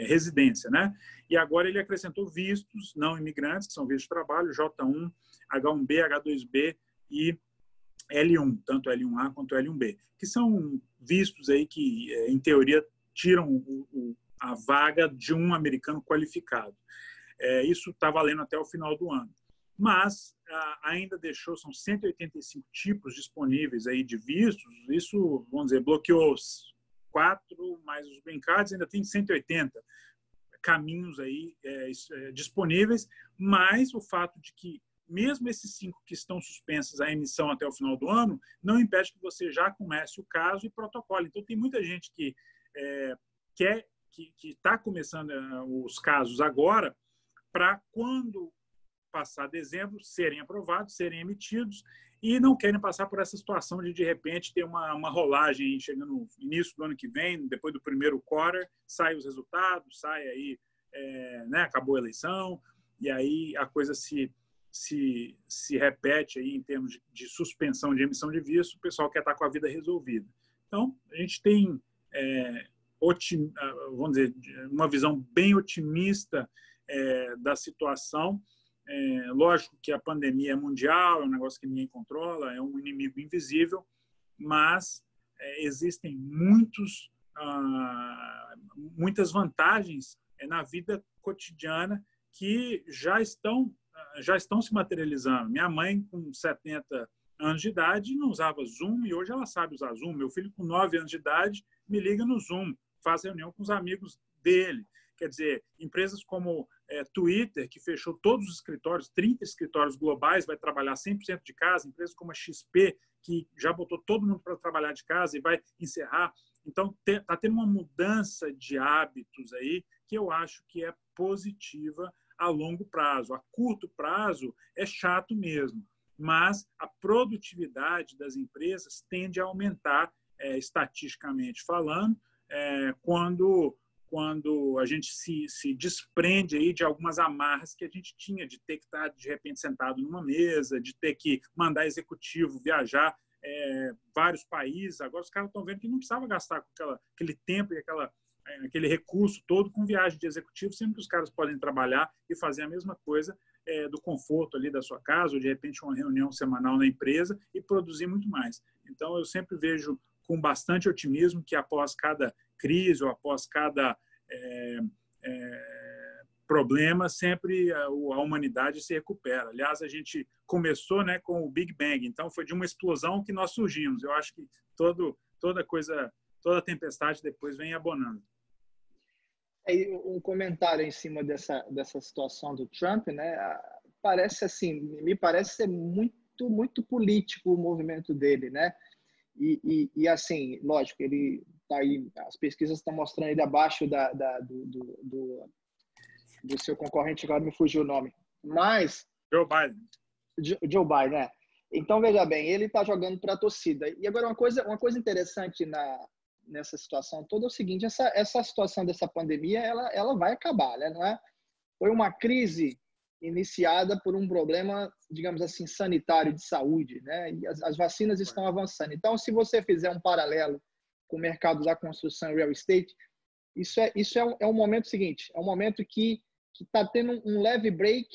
residência, né? E agora ele acrescentou vistos não imigrantes, que são vistos de trabalho, J1, H1B, H2B e L1, tanto L1A quanto L1B, que são vistos aí que, em teoria, tiram a vaga de um americano qualificado. Isso está valendo até o final do ano. Mas ainda são 185 tipos disponíveis aí de vistos, isso, vamos dizer, bloqueou 4, mais os green cards, ainda tem 180 caminhos aí disponíveis, mas o fato de que mesmo esses 5 que estão suspensos a emissão até o final do ano, não impede que você já comece o caso e protocole. Então, tem muita gente que está começando os casos agora para, quando passar dezembro, serem aprovados, serem emitidos, e não querem passar por essa situação de repente, ter uma rolagem chegando no início do ano que vem, depois do primeiro quarter, sai os resultados, sai aí, né, acabou a eleição, e aí a coisa se repete aí em termos de suspensão de emissão de visto, o pessoal quer estar com a vida resolvida. Então, a gente tem, vamos dizer, uma visão bem otimista da situação. Lógico que a pandemia é mundial, é um negócio que ninguém controla, é um inimigo invisível, mas existem muitas vantagens na vida cotidiana que já estão se materializando. Minha mãe, com 70 anos de idade, não usava Zoom e hoje ela sabe usar Zoom. Meu filho, com 9 anos de idade, me liga no Zoom, faz reunião com os amigos dele. Quer dizer, empresas como Twitter, que fechou todos os escritórios, 30 escritórios globais, vai trabalhar 100% de casa. Empresas como a XP, que já botou todo mundo para trabalhar de casa e vai encerrar. Então, está tendo uma mudança de hábitos aí que eu acho que é positiva a longo prazo. A curto prazo é chato mesmo, mas a produtividade das empresas tende a aumentar, estatisticamente falando, quando a gente se desprende aí de algumas amarras que a gente tinha, de ter que estar, de repente, sentado numa mesa, de ter que mandar executivo viajar vários países. Agora os caras estão vendo que não precisava gastar com aquele tempo e aquele recurso todo com viagem de executivo, sempre que os caras podem trabalhar e fazer a mesma coisa do conforto ali da sua casa, ou de repente uma reunião semanal na empresa e produzir muito mais. Então, eu sempre vejo com bastante otimismo que após cada crise ou após cada problema, sempre a humanidade se recupera. Aliás, a gente começou, né, com o Big Bang, então foi de uma explosão que nós surgimos. Eu acho que toda tempestade depois vem abonando. Um comentário em cima dessa situação do Trump, né? Me parece ser muito político o movimento dele, né? E assim, lógico, ele tá aí, as pesquisas estão mostrando ele abaixo do seu concorrente, agora me fugiu o nome, mas Joe Biden, né? Então, veja bem, ele está jogando para a torcida. E agora, uma coisa interessante nessa situação toda é o seguinte, essa situação dessa pandemia, ela vai acabar, né? Não é? Foi uma crise iniciada por um problema, digamos assim, sanitário de saúde, né? E as vacinas estão avançando. Então, se você fizer um paralelo com o mercado da construção e real estate, isso é um momento seguinte, é um momento que está tendo um leve break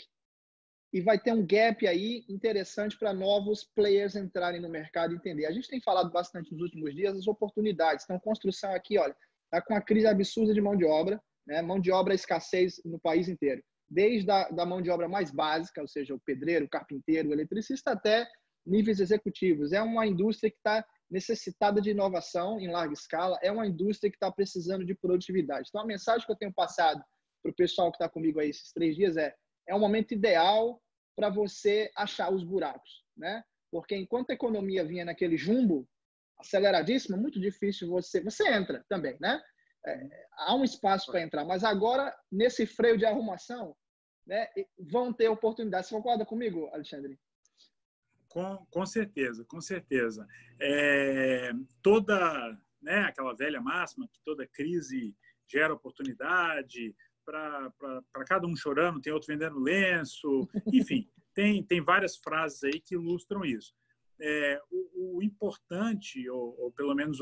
e vai ter um gap aí interessante para novos players entrarem no mercado e entender. A gente tem falado bastante nos últimos dias das oportunidades. Então, construção aqui, olha, está com uma crise absurda de mão de obra, né? Mão de obra escassez no país inteiro. Desde da mão de obra mais básica, ou seja, o pedreiro, o carpinteiro, o eletricista, até níveis executivos. É uma indústria que está necessitada de inovação em larga escala, é uma indústria que está precisando de produtividade. Então, a mensagem que eu tenho passado para o pessoal que está comigo aí esses 3 dias é um momento ideal para você achar os buracos, né? Porque enquanto a economia vinha naquele jumbo aceleradíssimo, muito difícil você entra também, né? Há um espaço para entrar, mas agora nesse freio de arrumação, né, vão ter oportunidades. Você concorda comigo, Alexandre? Com certeza, com certeza. Toda, né, aquela velha máxima que toda crise gera oportunidade. Para cada um chorando, tem outro vendendo lenço, enfim, tem várias frases aí que ilustram isso. O importante, ou pelo menos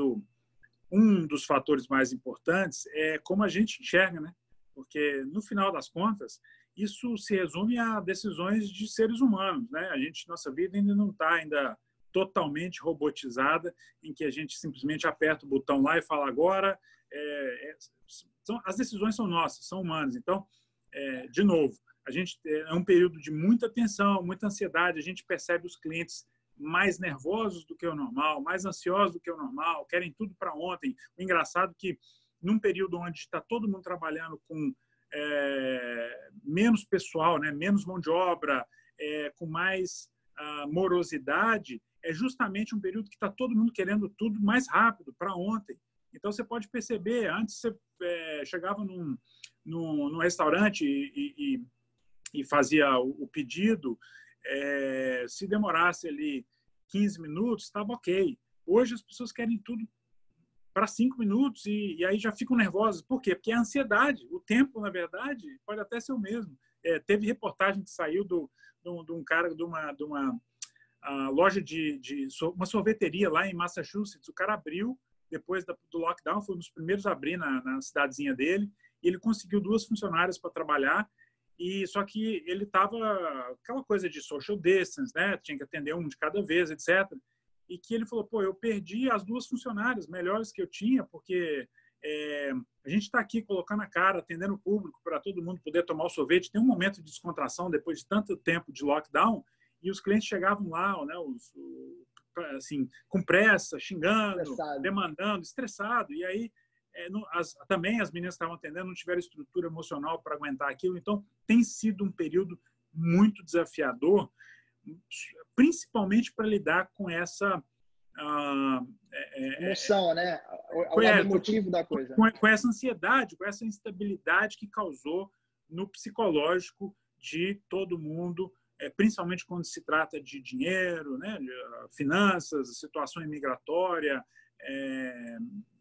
um dos fatores mais importantes, é como a gente enxerga, né? Porque, no final das contas, isso se resume a decisões de seres humanos, né? Nossa vida ainda não está totalmente robotizada, em que a gente simplesmente aperta o botão lá e fala agora. As decisões são nossas, são humanas. Então, de novo, a gente é um período de muita tensão, muita ansiedade. A gente percebe os clientes mais nervosos do que o normal, mais ansiosos do que o normal, querem tudo para ontem. O engraçado é que, num período onde está todo mundo trabalhando com menos pessoal, né, menos mão de obra, com mais morosidade, é justamente um período que está todo mundo querendo tudo mais rápido, para ontem. Então, você pode perceber, antes você chegava num restaurante e fazia o pedido, se demorasse ali 15 minutos, estava ok. Hoje as pessoas querem tudo para 5 minutos e aí já ficam nervosas. Por quê? Porque a ansiedade, o tempo, na verdade, pode até ser o mesmo. Teve reportagem que saiu de um cara de uma loja de uma sorveteria lá em Massachusetts. O cara abriu depois do lockdown, foi um dos primeiros a abrir na cidadezinha dele, e ele conseguiu 2 funcionárias para trabalhar, só que ele estava aquela coisa de social distance, né? Tinha que atender um de cada vez, etc. E que ele falou, eu perdi as 2 funcionárias melhores que eu tinha, porque a gente está aqui colocando a cara, atendendo o público para todo mundo poder tomar o sorvete. Tem um momento de descontração depois de tanto tempo de lockdown, e os clientes chegavam lá, né, assim, com pressa, xingando, demandando, estressado. E aí, também as meninas que estavam atendendo não tiveram estrutura emocional para aguentar aquilo. Então, tem sido um período muito desafiador, principalmente para lidar com essa emoção, né? O lado emotivo da coisa. Com essa ansiedade, com essa instabilidade que causou no psicológico de todo mundo, principalmente quando se trata de dinheiro, né, de finanças, situação imigratória,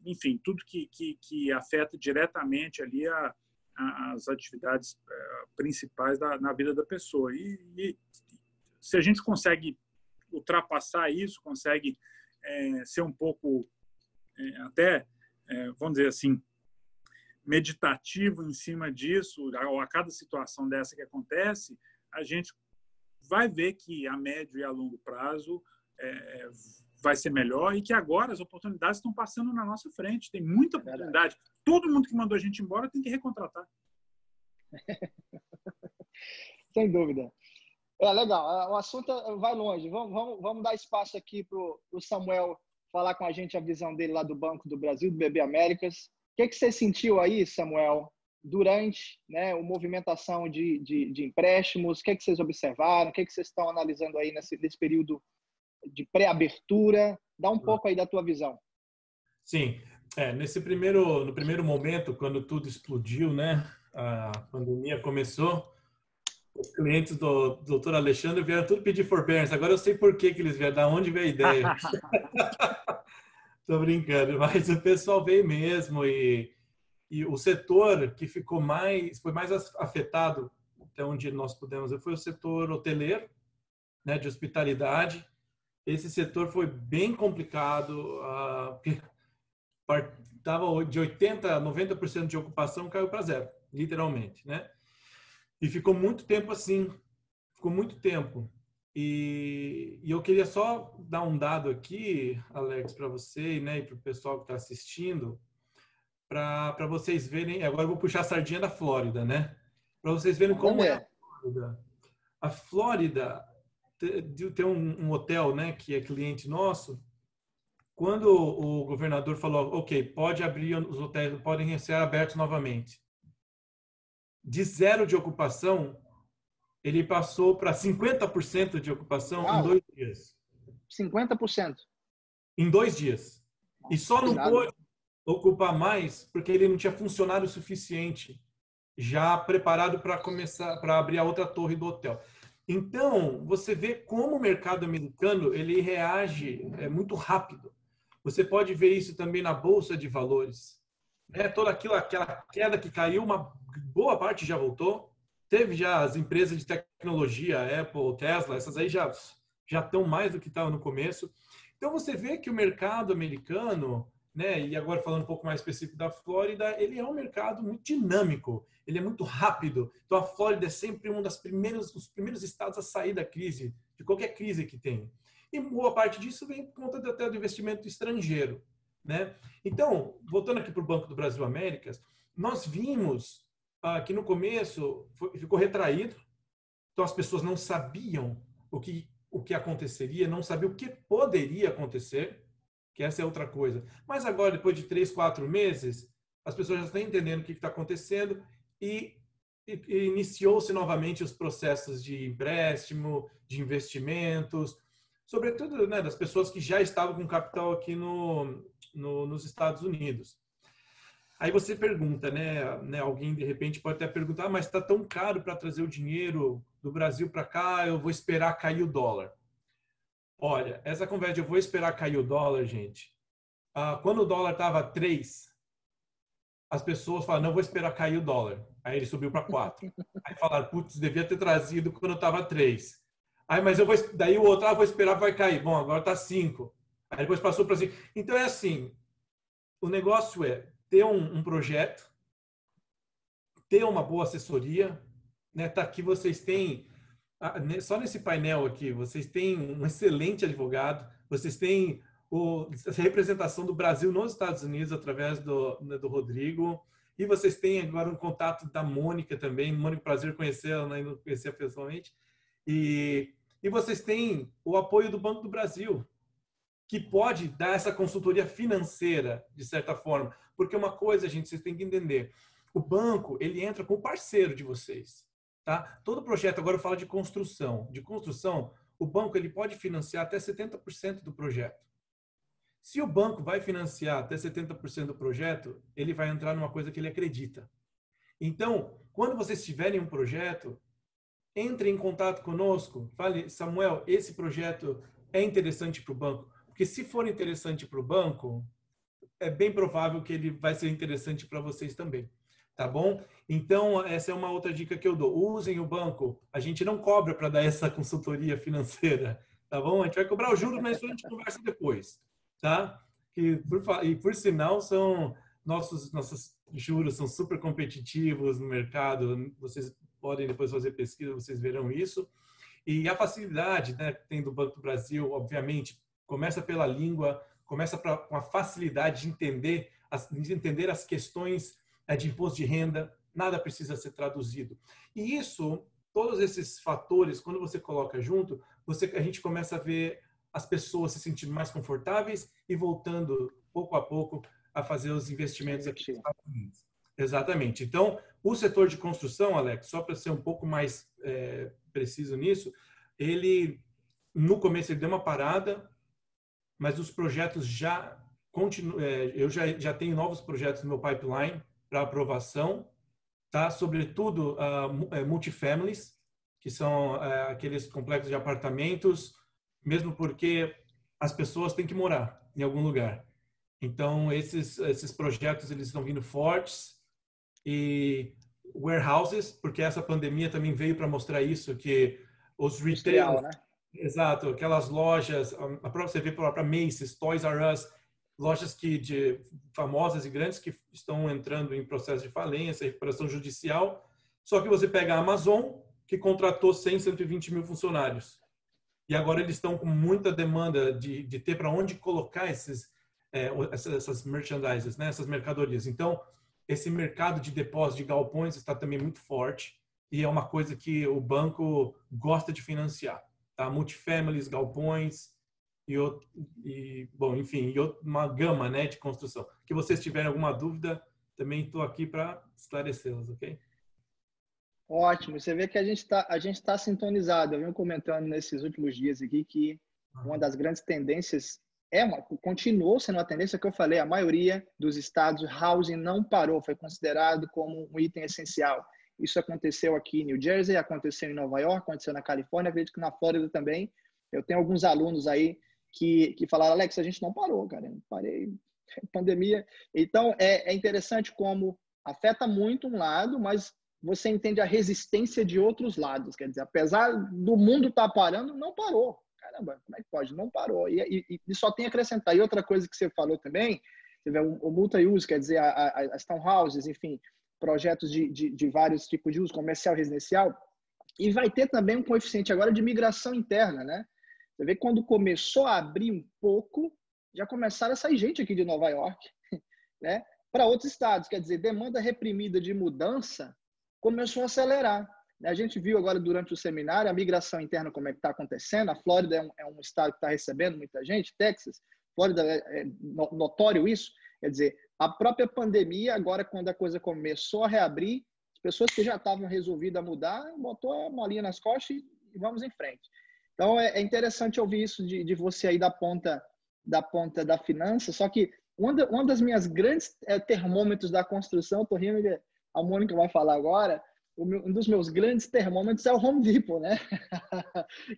enfim, tudo que afeta diretamente ali as atividades principais na vida da pessoa. E se a gente consegue ultrapassar isso, consegue ser um pouco até, vamos dizer assim, meditativo em cima disso, ou a cada situação dessa que acontece, a gente vai ver que a médio e a longo prazo vai ser melhor, e que agora as oportunidades estão passando na nossa frente. Tem muita oportunidade. Todo mundo que mandou a gente embora tem que recontratar. Sem dúvida. Legal. O assunto vai longe. Vamos dar espaço aqui para o Samuel falar com a gente a visão dele lá do Banco do Brasil, do BB Américas. O que você sentiu aí, Samuel, durante, né, a movimentação de empréstimos? O que vocês observaram? O que vocês estão analisando aí nesse período de pré-abertura? Dá um pouco aí da tua visão. Sim. No primeiro momento, quando tudo explodiu, né, a pandemia começou, Os clientes do Dr. Alexandre vieram tudo pedir forbearance. Agora eu sei por que eles vieram, da onde veio a ideia. Tô brincando, mas o pessoal veio mesmo e o setor que foi mais afetado, até onde nós pudemos ver, foi o setor hoteleiro, né, de hospitalidade. Esse setor foi bem complicado, estava de 80% a 90% de ocupação, caiu para zero, literalmente, né? E ficou muito tempo assim, ficou muito tempo. E eu queria só dar um dado aqui, Alex, para você, né, e para o pessoal que está assistindo, para vocês verem. Agora eu vou puxar a sardinha da Flórida, né? Para vocês verem como é a Flórida. A Flórida tem um hotel, né, que é cliente nosso. Quando o governador falou, ok, pode abrir, os hotéis podem ser abertos novamente, de 0 de ocupação, ele passou para 50% de ocupação em 2 dias. 50%? Em 2 dias. E só não pôde ocupar mais porque ele não tinha funcionário suficiente já preparado para começar, para abrir a outra torre do hotel. Então, você vê como o mercado americano ele reage muito rápido. Você pode ver isso também na Bolsa de Valores. Aquela queda que caiu, uma boa parte já voltou. Teve já as empresas de tecnologia, Apple, Tesla, essas aí já estão mais do que estavam no começo. Então, você vê que o mercado americano, né, e agora falando um pouco mais específico da Flórida, ele é um mercado muito dinâmico, ele é muito rápido. Então, a Flórida é sempre um dos primeiros estados a sair da crise, de qualquer crise que tem. E boa parte disso vem por conta até do investimento estrangeiro, né? Então, voltando aqui para o Banco do Brasil Américas, nós vimos que no começo ficou retraído, então as pessoas não sabiam o que aconteceria, não sabiam o que poderia acontecer, que essa é outra coisa. Mas agora, depois de 3, 4 meses, as pessoas já estão entendendo o que está acontecendo e iniciou-se novamente os processos de empréstimo, de investimentos, sobretudo, né, das pessoas que já estavam com capital aqui nos Estados Unidos. Aí você pergunta, né, alguém de repente pode até perguntar, mas está tão caro para trazer o dinheiro do Brasil para cá, eu vou esperar cair o dólar. Olha, essa conversa de eu vou esperar cair o dólar, gente, quando o dólar estava 3, as pessoas falaram, não, vou esperar cair o dólar. Aí ele subiu para 4. Aí falaram, putz, devia ter trazido quando estava 3. Aí, mas daí o outro, vou esperar, vai cair. Bom, agora está 5. Aí depois passou para 5. Então é assim, o negócio é ter um projeto, ter uma boa assessoria, né? Tá aqui vocês têm, só nesse painel aqui, vocês têm um excelente advogado, vocês têm a representação do Brasil nos Estados Unidos através do Rodrigo, e vocês têm agora um contato da Mônica também. Mônica, prazer conhecê-la, né? Não conhecia pessoalmente. E vocês têm o apoio do Banco do Brasil, que pode dar essa consultoria financeira, de certa forma. Porque uma coisa, gente, vocês têm que entender. O banco, ele entra como parceiro de vocês. Tá? Todo projeto, agora eu falo de construção. De construção, o banco ele pode financiar até 70% do projeto. Se o banco vai financiar até 70% do projeto, ele vai entrar numa coisa que ele acredita. Então, quando vocês tiverem um projeto, entre em contato conosco, fale, Samuel, esse projeto é interessante para o banco. Porque se for interessante para o banco, é bem provável que ele vai ser interessante para vocês também. Tá bom? Então, essa é uma outra dica que eu dou. Usem o banco. A gente não cobra para dar essa consultoria financeira. Tá bom? A gente vai cobrar os juros, mas isso a gente conversa depois. Tá? E por sinal, nossos juros são super competitivos no mercado. Vocês podem depois fazer pesquisa, vocês verão isso. E a facilidade, né, que tem do Banco do Brasil, obviamente, começa pela língua, começa com a facilidade de entender as questões de imposto de renda, nada precisa ser traduzido. E isso, todos esses fatores, quando você coloca junto, a gente começa a ver as pessoas se sentindo mais confortáveis e voltando, pouco a pouco, a fazer os investimentos aqui nos Estados Unidos. Exatamente. Então, o setor de construção, Alex, só para ser um pouco mais preciso nisso, ele, no começo, ele deu uma parada, mas os projetos já continuam. Eu já tenho novos projetos no meu pipeline para aprovação, tá? Sobretudo multifamilies, que são aqueles complexos de apartamentos, mesmo porque as pessoas têm que morar em algum lugar. Então, esses projetos eles estão vindo fortes. E warehouses, porque essa pandemia também veio para mostrar isso, que os Industrial, retailers, né? exato, aquelas lojas, você vê para Macy's, Toys R Us, lojas famosas e grandes que estão entrando em processo de falência, recuperação judicial. Só que você pega a Amazon, que contratou 100, 120 mil funcionários. E agora eles estão com muita demanda de ter para onde colocar essas merchandises, né? Essas mercadorias. Então, esse mercado de depósito de galpões está também muito forte e é uma coisa que o banco gosta de financiar, tá? Multifamilies, galpões bom, enfim, uma gama, né, de construção. Que vocês tiverem alguma dúvida, também estou aqui para esclarecê-las, ok? Ótimo. Você vê que a gente tá sintonizado. Eu venho comentando nesses últimos dias aqui que uma das grandes tendências continuou sendo uma tendência que eu falei, a maioria dos estados, housing não parou, foi considerado como um item essencial. Isso aconteceu aqui em New Jersey, aconteceu em Nova York, aconteceu na Califórnia, acredito que na Flórida também. Eu tenho alguns alunos aí que falaram, Alex, a gente não parou, cara, eu parei, pandemia. Então, é interessante como afeta muito um lado, mas você entende a resistência de outros lados. Quer dizer, apesar do mundo estar parando, não parou. Caramba, como é que pode? Não parou. E só tem a acrescentar. E outra coisa que você falou também, você vê o multi-use, quer dizer, as townhouses, enfim, projetos de vários tipos de uso, comercial, residencial, e vai ter também um coeficiente agora de migração interna, né? Você vê que quando começou a abrir um pouco, já começaram a sair gente aqui de Nova York, né? Para outros estados, quer dizer, demanda reprimida de mudança começou a acelerar. A gente viu agora durante o seminário a migração interna, como é que está acontecendo. A Flórida é um estado que está recebendo muita gente, Texas, Flórida é notório isso. Quer dizer, a própria pandemia, agora quando a coisa começou a reabrir, as pessoas que já estavam resolvidas a mudar, botou a molinha nas costas e vamos em frente. Então, é interessante ouvir isso de você aí da ponta da finança, só que uma das minhas grandes termômetros da construção, estou rindo que a Mônica vai falar agora, um dos meus grandes termômetros é o Home Depot, né?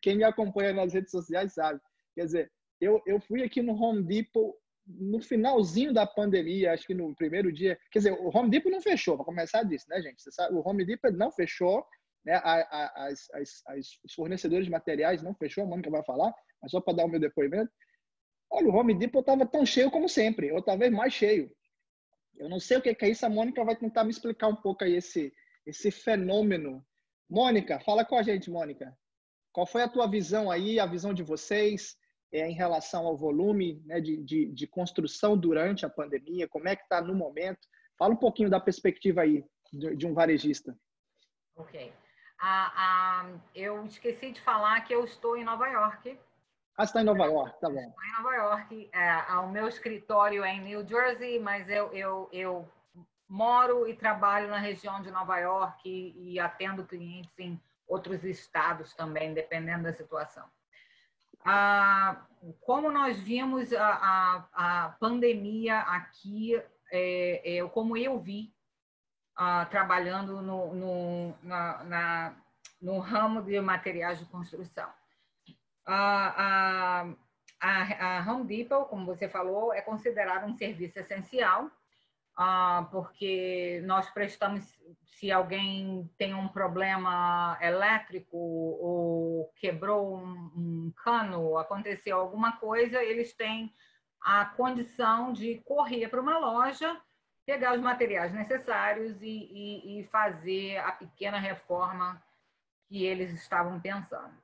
Quem me acompanha nas redes sociais sabe. Quer dizer, eu fui aqui no Home Depot no finalzinho da pandemia, acho que no primeiro dia. Quer dizer, o Home Depot não fechou, para começar disso, né, gente? Você sabe, o Home Depot não fechou, né? Os fornecedores de materiais não fechou, a Mônica vai falar, mas só para dar o meu depoimento. Olha, o Home Depot estava tão cheio como sempre, ou talvez mais cheio. Eu não sei o que é isso, a Mônica vai tentar me explicar um pouco aí esse fenômeno. Mônica, fala com a gente, Mônica. Qual foi a tua visão aí, a visão de vocês em relação ao volume, né, de construção durante a pandemia? Como é que está no momento? Fala um pouquinho da perspectiva aí de um varejista. Ok. Eu esqueci de falar que eu estou em Nova York. Você está em Nova York, tá bom. Estou em Nova York. O meu escritório é em New Jersey, mas eu moro e trabalho na região de Nova York e atendo clientes em outros estados também, dependendo da situação. Como nós vimos a pandemia aqui, como eu vi, trabalhando no ramo de materiais de construção. A Home Depot, como você falou, é considerado um serviço essencial, porque nós prestamos, se alguém tem um problema elétrico ou quebrou um cano, aconteceu alguma coisa, eles têm a condição de correr para uma loja, pegar os materiais necessários e fazer a pequena reforma que eles estavam pensando.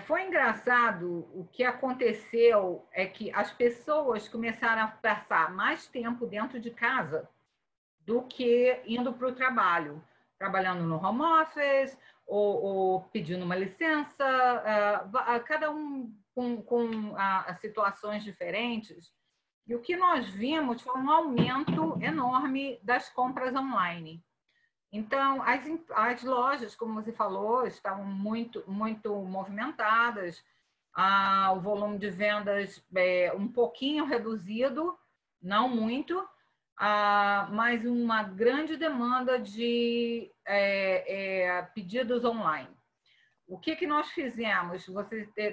Foi engraçado, o que aconteceu é que as pessoas começaram a passar mais tempo dentro de casa do que indo para o trabalho, trabalhando no home office ou pedindo uma licença, cada um com situações diferentes. E o que nós vimos foi um aumento enorme das compras online. Então, as lojas, como você falou, estavam muito, muito movimentadas, o volume de vendas um pouquinho reduzido, não muito, mas uma grande demanda de pedidos online. O que nós fizemos?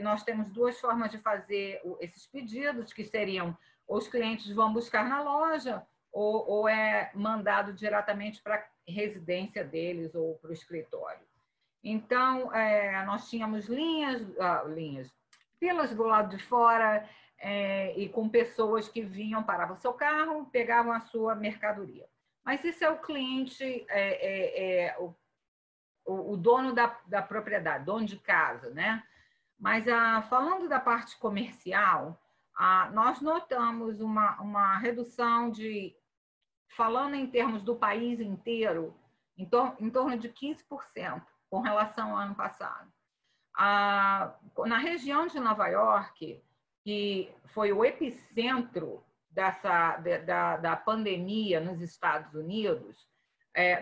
Nós temos duas formas de fazer esses pedidos, que seriam ou os clientes vão buscar na loja, ou é mandado diretamente para a residência deles ou para o escritório. Então, nós tínhamos filas do lado de fora, e com pessoas que vinham, paravam o seu carro, pegavam a sua mercadoria. Mas isso é o cliente, o dono da propriedade, dono de casa, né? Mas falando da parte comercial, nós notamos uma redução falando em termos do país inteiro, em torno de 15% com relação ao ano passado. Na região de Nova York, que foi o epicentro da pandemia nos Estados Unidos,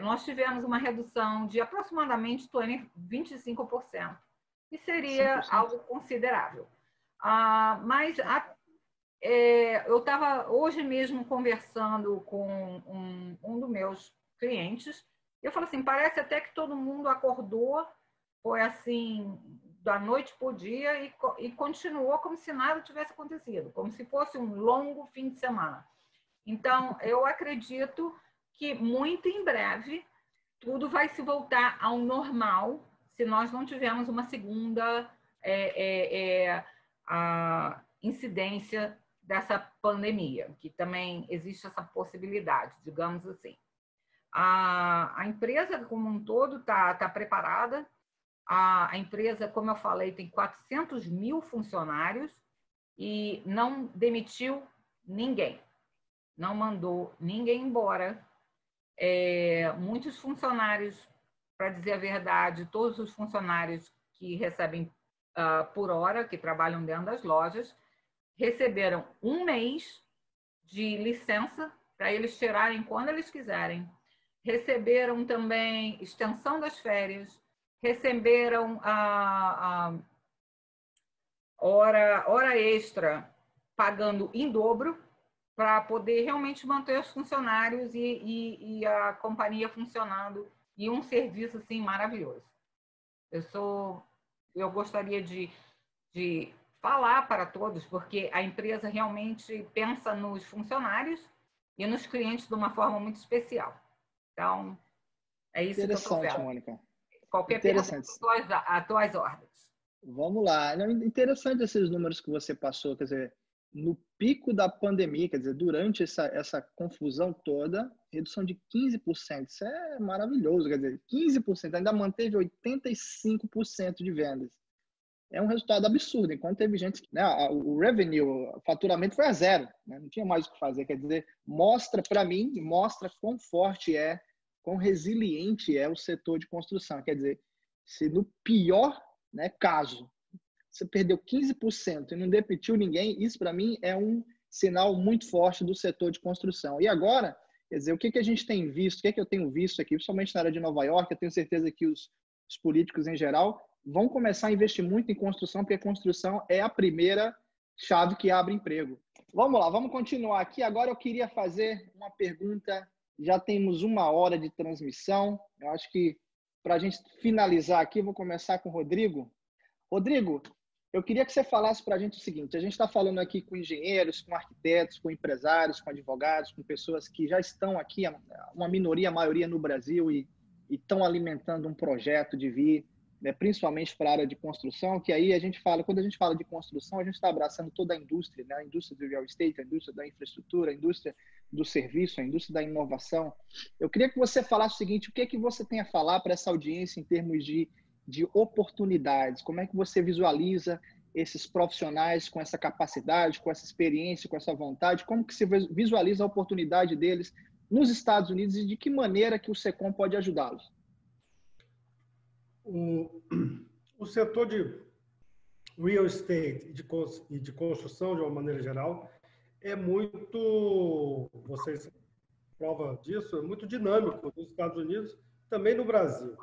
nós tivemos uma redução de aproximadamente 25%, que seria 5%. Algo considerável. Mas eu estava hoje mesmo conversando com um dos meus clientes, e eu falei assim, parece até que todo mundo acordou, foi assim, da noite para o dia, e continuou como se nada tivesse acontecido, como se fosse um longo fim de semana. Então, eu acredito que muito em breve tudo vai se voltar ao normal se nós não tivermos uma segunda incidência dessa pandemia, que também existe essa possibilidade, digamos assim. A empresa como um todo está preparada. A empresa, como eu falei, tem 400 mil funcionários e não demitiu ninguém, não mandou ninguém embora. Muitos funcionários, para dizer a verdade, todos os funcionários que recebem por hora, que trabalham dentro das lojas, receberam 1 mês de licença para eles tirarem quando eles quiserem. Receberam também extensão das férias, receberam hora extra pagando em dobro para poder realmente manter os funcionários e a companhia funcionando, e um serviço assim maravilhoso. Eu gostaria de falar para todos, porque a empresa realmente pensa nos funcionários e nos clientes de uma forma muito especial. Então, é isso que eu estou vendo. Mônica. Qualquer pergunta, a tuas ordens. Vamos lá. Interessante esses números que você passou, quer dizer, no pico da pandemia, quer dizer, durante essa confusão toda, redução de 15%. Isso é maravilhoso, quer dizer, 15%, ainda manteve 85% de vendas. É um resultado absurdo, enquanto teve gente que, né, o revenue, o faturamento foi a zero, né, não tinha mais o que fazer. Quer dizer, mostra para mim, mostra quão forte quão resiliente é o setor de construção. Quer dizer, se no pior, né, caso, você perdeu 15% e não demitiu ninguém, isso para mim é um sinal muito forte do setor de construção. E agora, quer dizer, o que a gente tem visto, o que eu tenho visto aqui, principalmente na área de Nova York, eu tenho certeza que os políticos em geral vão começar a investir muito em construção, porque a construção é a primeira chave que abre emprego. Vamos lá, vamos continuar aqui. Agora eu queria fazer uma pergunta. Já temos 1 hora de transmissão. Eu acho que, para a gente finalizar aqui, vou começar com o Rodrigo. Rodrigo, eu queria que você falasse para a gente o seguinte: a gente está falando aqui com engenheiros, com arquitetos, com empresários, com advogados, com pessoas que já estão aqui, uma minoria, a maioria no Brasil, e estão alimentando um projeto de vir, né, principalmente para a área de construção, que aí quando a gente fala de construção, a gente está abraçando toda a indústria, né? A indústria do real estate, a indústria da infraestrutura, a indústria do serviço, a indústria da inovação. Eu queria que você falasse o seguinte: o que você tem a falar para essa audiência em termos de oportunidades? Como é que você visualiza esses profissionais com essa capacidade, com essa experiência, com essa vontade? Como que você visualiza a oportunidade deles nos Estados Unidos e de que maneira que o SECOM pode ajudá-los? O setor de real estate e de construção, de uma maneira geral, é muito, vocês prova disso, é muito dinâmico nos Estados Unidos, também no Brasil.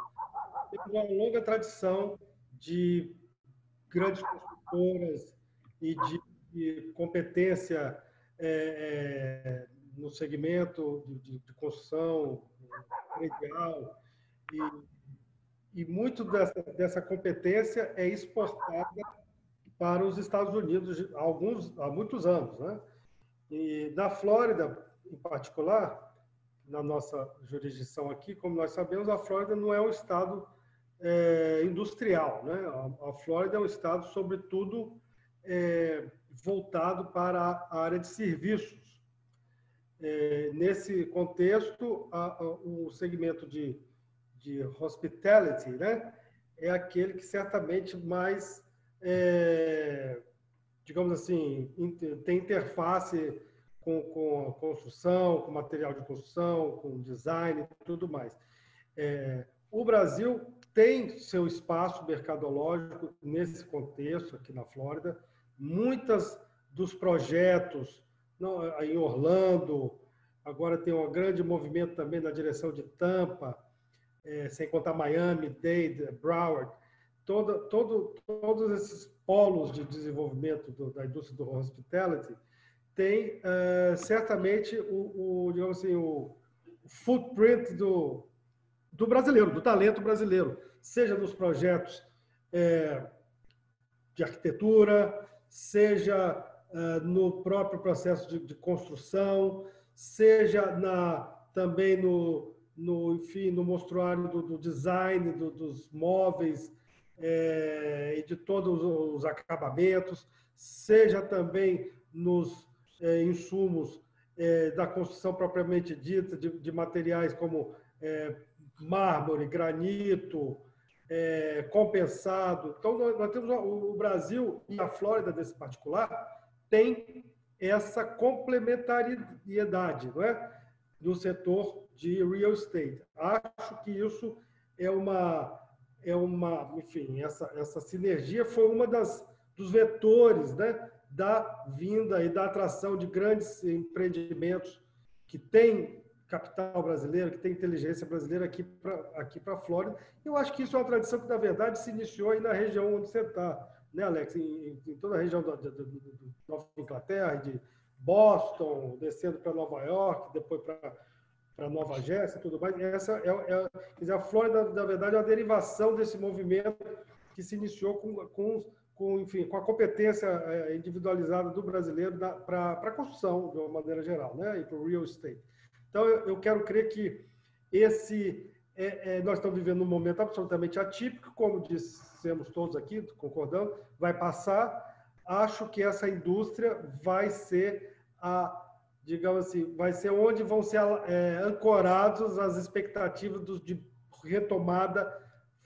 Temos uma longa tradição de grandes construtoras e de competência no segmento de construção predial, e muito dessa competência é exportada para os Estados Unidos há muitos anos, né? E na Flórida, em particular, na nossa jurisdição aqui, como nós sabemos, a Flórida não é um estado industrial, né? A Flórida é um estado, sobretudo, voltado para a área de serviços. Nesse contexto, o segmento de hospitality, né, é aquele que certamente mais, digamos assim, tem interface com a construção, com material de construção, com design e tudo mais. O Brasil tem seu espaço mercadológico nesse contexto, aqui na Flórida. Muitos dos projetos em Orlando, agora tem um grande movimento também na direção de Tampa, sem contar Miami-Dade, Broward, todos esses polos de desenvolvimento da indústria do hospitality tem certamente digamos assim, o footprint do brasileiro, do talento brasileiro, seja nos projetos de arquitetura, seja no próprio processo de construção, seja também enfim, no mostruário do design dos móveis e de todos os acabamentos, seja também nos insumos da construção propriamente dita, de materiais como mármore, granito, compensado. Então, nós temos o Brasil e a Flórida, nesse particular, tem essa complementariedade, não é? No setor de real estate. Acho que isso enfim, essa sinergia foi uma dos vetores, né, da vinda e da atração de grandes empreendimentos que têm capital brasileiro, que tem inteligência brasileira aqui para a Flórida. Eu acho que isso é uma tradição que, na verdade, se iniciou aí na região onde você está, né, Alex? Em toda a região da Nova Inglaterra, de Boston, descendo para Nova York, depois para Nova Jersey e tudo mais. Essa quer dizer, a Flórida, na verdade, é uma derivação desse movimento que se iniciou enfim, com a competência individualizada do brasileiro para a construção, de uma maneira geral, né, e para o real estate. Então, eu quero crer que nós estamos vivendo um momento absolutamente atípico, como dissemos todos aqui, concordando, vai passar. Acho que essa indústria vai ser digamos assim, vai ser onde vão ser ancorados as expectativas de retomada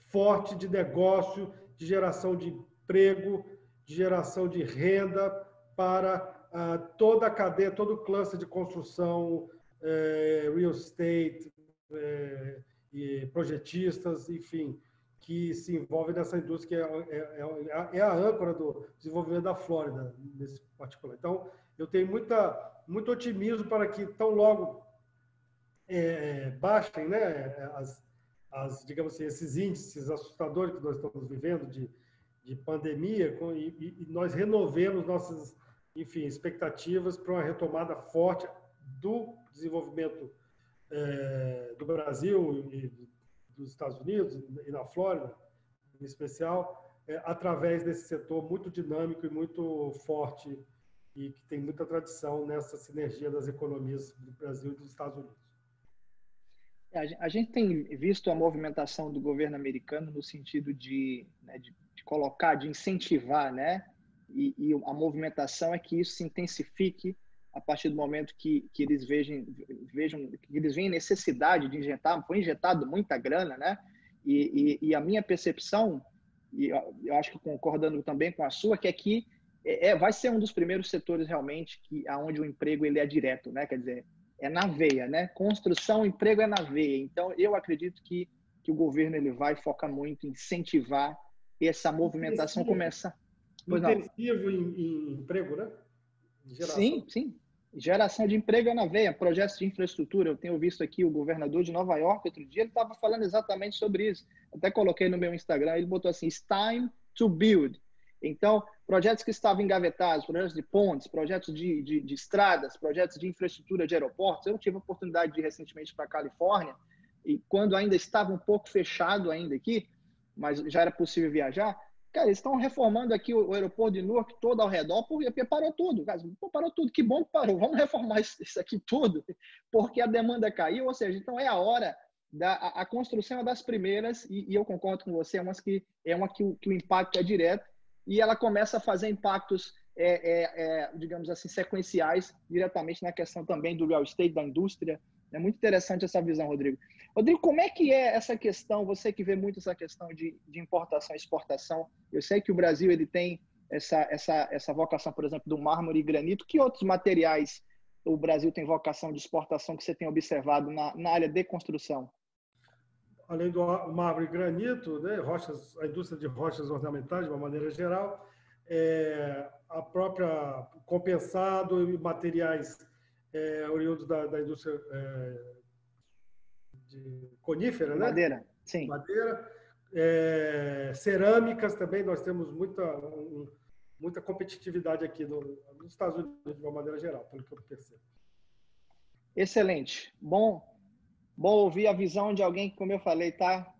forte de negócio, de geração de emprego, de geração de renda para toda a cadeia, todo o cluster de construção, real estate, e projetistas, enfim, que se envolvem nessa indústria, que é a âncora do desenvolvimento da Flórida, nesse particular. Então, eu tenho muito otimismo para que, tão logo baixem, né, digamos assim, esses índices assustadores que nós estamos vivendo de pandemia, e nós renovemos nossas, enfim, expectativas para uma retomada forte do desenvolvimento do Brasil e dos Estados Unidos e na Flórida, em especial, através desse setor muito dinâmico e muito forte e que tem muita tradição nessa sinergia das economias do Brasil e dos Estados Unidos. A gente tem visto a movimentação do governo americano no sentido de colocar, de incentivar, né? E a movimentação é que isso se intensifique a partir do momento que eles vejam que eles veem necessidade de injetar, foi injetado muita grana, né? E a minha percepção, e eu acho que concordando também com a sua, que aqui vai ser um dos primeiros setores realmente aonde o emprego ele é direto, né? Quer dizer, é na veia, né? Construção, emprego é na veia. Então, eu acredito que o governo ele vai focar muito em incentivar essa movimentação começar. Intensivo em emprego, né? Sim, sim. Geração de emprego é na veia, projetos de infraestrutura. Eu tenho visto aqui o governador de Nova York, outro dia, ele estava falando exatamente sobre isso. Até coloquei no meu Instagram, ele botou assim, it's time to build. Então, projetos que estavam engavetados, projetos de pontes, projetos de estradas, projetos de infraestrutura de aeroportos. Eu tive a oportunidade de ir recentemente para a Califórnia, e quando ainda estava um pouco fechado ainda aqui, mas já era possível viajar, cara, eles estão reformando aqui o aeroporto de Newark todo ao redor, porque parou tudo. Cara, parou tudo, que bom que parou. Vamos reformar isso aqui tudo, porque a demanda caiu. Ou seja, então é a hora a construção das primeiras, e eu concordo com você, é uma que o impacto é direto, e ela começa a fazer impactos, digamos assim, sequenciais, diretamente na questão também do real estate, da indústria. É muito interessante essa visão, Rodrigo. Rodrigo, como é que é essa questão, você que vê muito essa questão de importação e exportação? Eu sei que o Brasil ele tem essa vocação, por exemplo, do mármore e granito. Que outros materiais o Brasil tem vocação de exportação que você tem observado na área de construção? Além do mármore e granito, né, a indústria de rochas ornamentais, de uma maneira geral, a própria compensado e materiais oriundos da indústria de conífera, né? Madeira, sim. Madeira. Cerâmicas também, nós temos muita competitividade aqui nos Estados Unidos, de uma maneira geral, pelo que eu percebo. Excelente. Bom ouvir a visão de alguém que, como eu falei, tá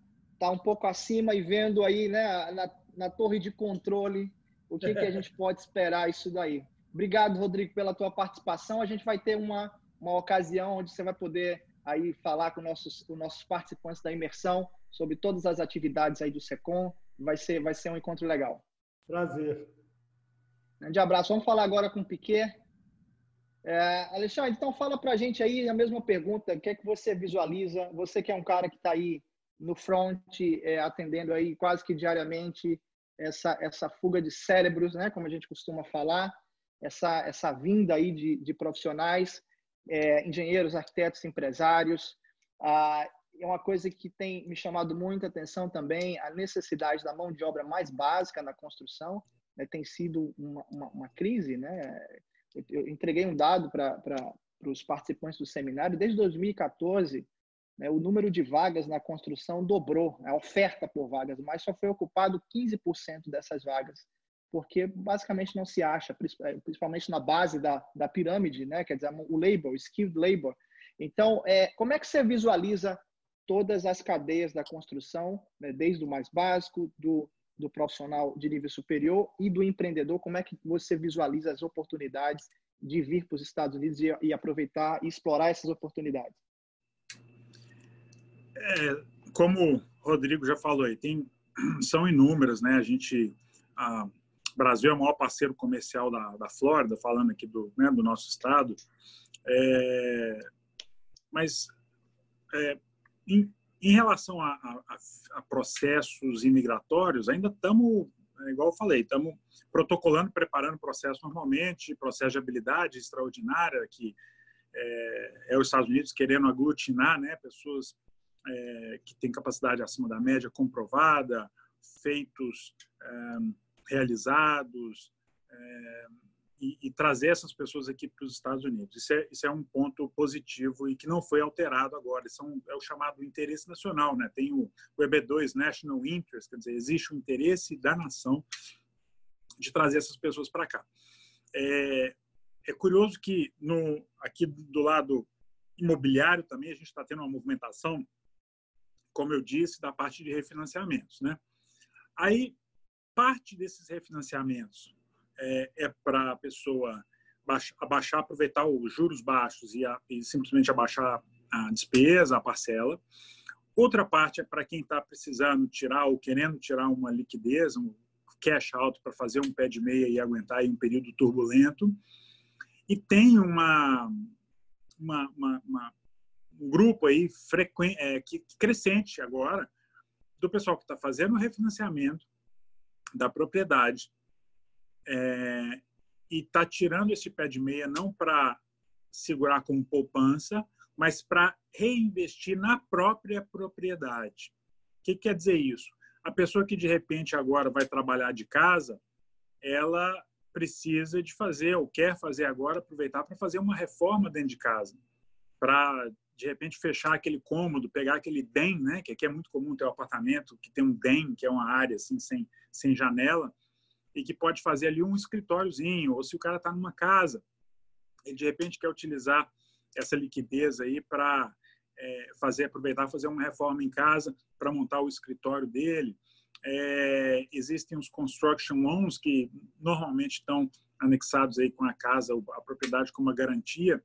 um pouco acima e vendo aí, né, na torre de controle o que a gente pode esperar isso daí. Obrigado, Rodrigo, pela tua participação. A gente vai ter uma ocasião onde você vai poder aí falar com os nossos participantes da imersão sobre todas as atividades aí do SECOM. Vai ser um encontro legal. Prazer. Grande abraço. Vamos falar agora com o Piquet. Alexandre, então fala para a gente aí a mesma pergunta. O que é que você visualiza? Você que é um cara que está aí no front, atendendo aí quase que diariamente essa fuga de cérebros, né, como a gente costuma falar, essa vinda aí de profissionais, engenheiros, arquitetos, empresários. É uma coisa que tem me chamado muita atenção também, a necessidade da mão de obra mais básica na construção, né, tem sido uma crise, né? Eu entreguei um dado para os participantes do seminário. Desde 2014, né, o número de vagas na construção dobrou, a oferta por vagas, mas só foi ocupado 15% dessas vagas, porque basicamente não se acha, principalmente na base da pirâmide, né, quer dizer, o labor, o skilled labor. Então, como é que você visualiza todas as cadeias da construção, né, desde o mais básico, do profissional de nível superior e do empreendedor? Como é que você visualiza as oportunidades de vir para os Estados Unidos e aproveitar e explorar essas oportunidades? Como o Rodrigo já falou aí, são inúmeras, né? O Brasil é o maior parceiro comercial da Flórida, falando aqui do nosso estado, mas em relação a processos imigratórios, ainda estamos, igual eu falei, estamos protocolando, preparando o processo normalmente, processo de habilidade extraordinária, que os Estados Unidos querendo aglutinar, né, pessoas que têm capacidade acima da média comprovada, feitos realizados, e trazer essas pessoas aqui para os Estados Unidos. Isso é um ponto positivo e que não foi alterado agora. É o chamado interesse nacional, né? Tem o EB2, National Interest, quer dizer, existe o interesse da nação de trazer essas pessoas para cá. É curioso que aqui do lado imobiliário também a gente está tendo uma movimentação, como eu disse, da parte de refinanciamentos, né? Aí, parte desses refinanciamentos para a pessoa aproveitar os juros baixos e simplesmente abaixar a despesa, a parcela. Outra parte é para quem está precisando tirar ou querendo tirar uma liquidez, um cash out para fazer um pé de meia e aguentar aí um período turbulento. E tem um grupo aí crescente agora do pessoal que está fazendo o refinanciamento da propriedade, e está tirando esse pé de meia não para segurar como poupança, mas para reinvestir na própria propriedade. O que quer dizer isso? A pessoa que de repente agora vai trabalhar de casa, ela precisa de fazer, ou quer fazer agora, aproveitar para fazer uma reforma dentro de casa, para de repente fechar aquele cômodo, pegar aquele den, né, que aqui é muito comum ter um apartamento que tem um den, que é uma área assim sem janela, e que pode fazer ali um escritóriozinho, ou se o cara está numa casa, ele de repente quer utilizar essa liquidez aí para aproveitar, fazer uma reforma em casa para montar o escritório dele. Existem os construction loans que normalmente estão anexados aí com a casa, a propriedade como uma garantia,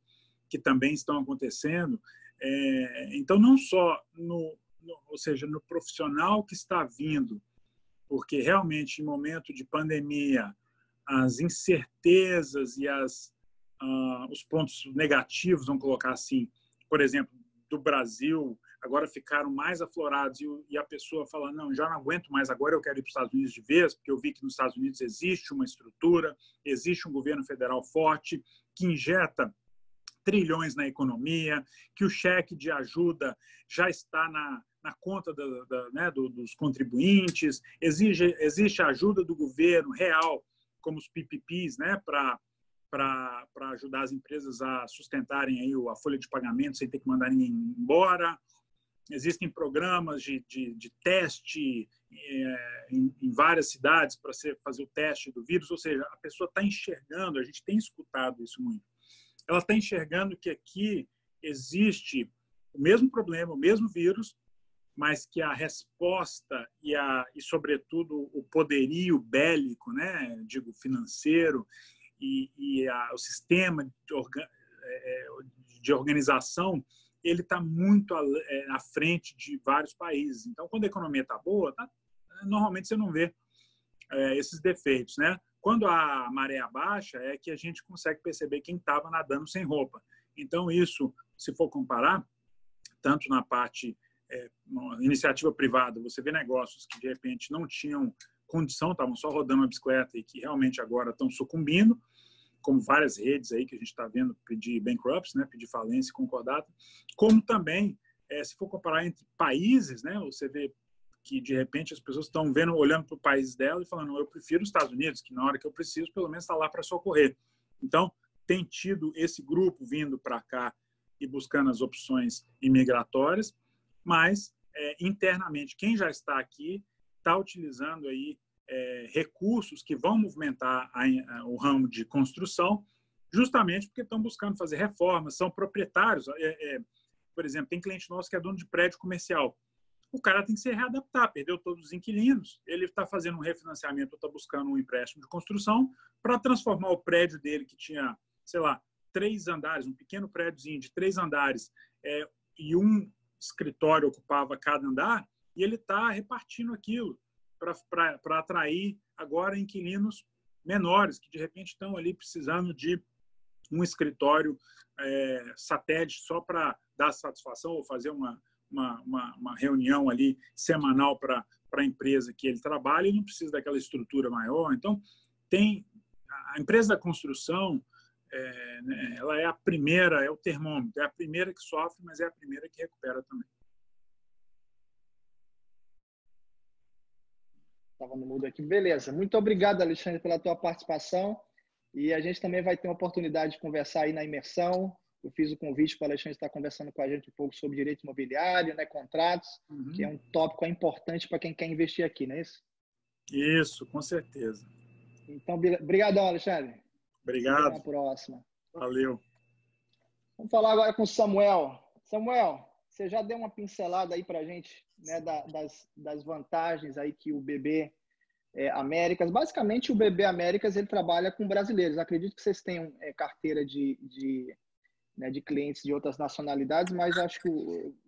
que também estão acontecendo. Então, não só ou seja, no profissional que está vindo, porque realmente em momento de pandemia, as incertezas e os pontos negativos, vamos colocar assim, por exemplo, do Brasil, agora ficaram mais aflorados e a pessoa fala, não, já não aguento mais, agora eu quero ir para os Estados Unidos de vez, porque eu vi que nos Estados Unidos existe uma estrutura, existe um governo federal forte que injeta trilhões na economia, que o cheque de ajuda já está na conta dos contribuintes, existe a ajuda do governo real, como os PPPs, né, para ajudar as empresas a sustentarem aí a folha de pagamento sem ter que mandar ninguém embora. Existem programas de teste em várias cidades para fazer o teste do vírus, ou seja, a pessoa está enxergando, a gente tem escutado isso muito, ela está enxergando que aqui existe o mesmo problema, o mesmo vírus, mas que a resposta e sobretudo, o poderio bélico, né, digo, financeiro, o sistema de organização, ele está muito à frente de vários países. Então, quando a economia está boa, normalmente você não vê esses defeitos, né? Quando a maré baixa, é que a gente consegue perceber quem estava nadando sem roupa. Então, isso, se for comparar, tanto na parte iniciativa privada, você vê negócios que, de repente, não tinham condição, estavam só rodando uma bicicleta e que realmente agora estão sucumbindo, como várias redes aí que a gente está vendo pedir bankruptcy, né, pedir falência e concordata, como também, se for comparar entre países, né, você vê que, de repente, as pessoas estão olhando para o país dela e falando, eu prefiro os Estados Unidos, que na hora que eu preciso, pelo menos está lá para socorrer. Então, tem tido esse grupo vindo para cá e buscando as opções imigratórias, mas, internamente, quem já está aqui está utilizando aí recursos que vão movimentar o ramo de construção, justamente porque estão buscando fazer reformas, são proprietários. Por exemplo, tem cliente nosso que é dono de prédio comercial. O cara tem que se readaptar, perdeu todos os inquilinos, ele está fazendo um refinanciamento, está buscando um empréstimo de construção para transformar o prédio dele, que tinha, sei lá, 3 andares, um pequeno prédiozinho de 3 andares, e um escritório ocupava cada andar, e ele está repartindo aquilo para atrair agora inquilinos menores, que de repente estão ali precisando de um escritório satélite só para dar satisfação ou fazer uma reunião ali semanal para a empresa que ele trabalha e não precisa daquela estrutura maior. Então, a empresa da construção, ela é a primeira, é o termômetro, é a primeira que sofre, mas é a primeira que recupera também. Estava no mudo aqui. Beleza. Muito obrigado, Alexandre, pela tua participação. E a gente também vai ter uma oportunidade de conversar aí na imersão. Eu fiz o convite para o Alexandre estar conversando com a gente um pouco sobre direito imobiliário, né, contratos, que é um tópico importante para quem quer investir aqui, não é isso? Isso, com certeza. Então, obrigadão, Alexandre. Obrigado. Até a próxima. Valeu. Vamos falar agora com o Samuel. Samuel, você já deu uma pincelada aí para a gente, né, das vantagens aí que o BB Américas, basicamente o BB Américas, ele trabalha com brasileiros. Acredito que vocês tenham carteira de clientes de outras nacionalidades, mas acho que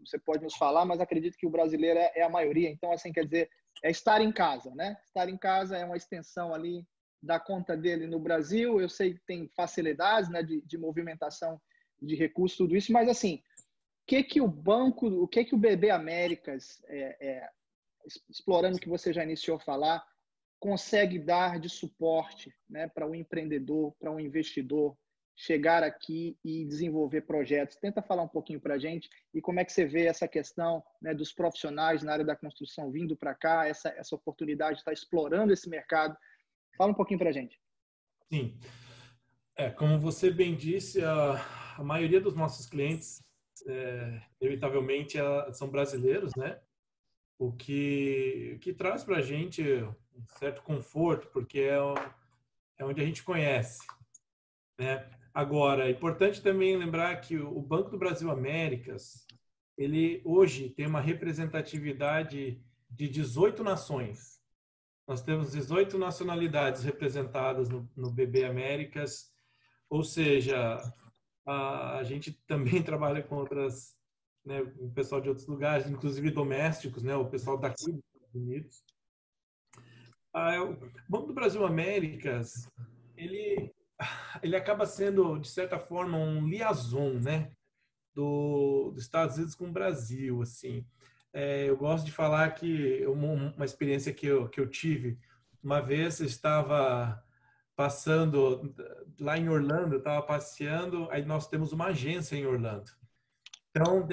você pode nos falar, mas acredito que o brasileiro é a maioria. Então, assim, quer dizer, é estar em casa, né? Estar em casa é uma extensão ali da conta dele no Brasil. Eu sei que tem facilidades, né, de movimentação de recursos, tudo isso, mas assim, o que o BB Américas, explorando o que você já iniciou a falar, consegue dar de suporte, né, para um empreendedor, para um investidor chegar aqui e desenvolver projetos? Tenta falar um pouquinho para a gente e como é que você vê essa questão, né, dos profissionais na área da construção vindo para cá, essa oportunidade de estar explorando esse mercado. Fala um pouquinho para a gente. Sim. Como você bem disse, a maioria dos nossos clientes, inevitavelmente, são brasileiros, né? o que traz para a gente um certo conforto, porque é onde a gente conhece, né? Agora, é importante também lembrar que o Banco do Brasil Américas, ele hoje tem uma representatividade de 18 nações. Nós temos 18 nacionalidades representadas no BB Américas, ou seja, a gente também trabalha com outras, né, o pessoal de outros lugares, inclusive domésticos, né, o pessoal daqui dos Estados Unidos. O Banco do Brasil Américas, ele acaba sendo, de certa forma, um liaison, né, dos Estados Unidos com o Brasil, assim. Eu gosto de falar que uma experiência que eu tive, uma vez eu estava passando lá em Orlando, eu estava passeando, aí nós temos uma agência em Orlando. Então,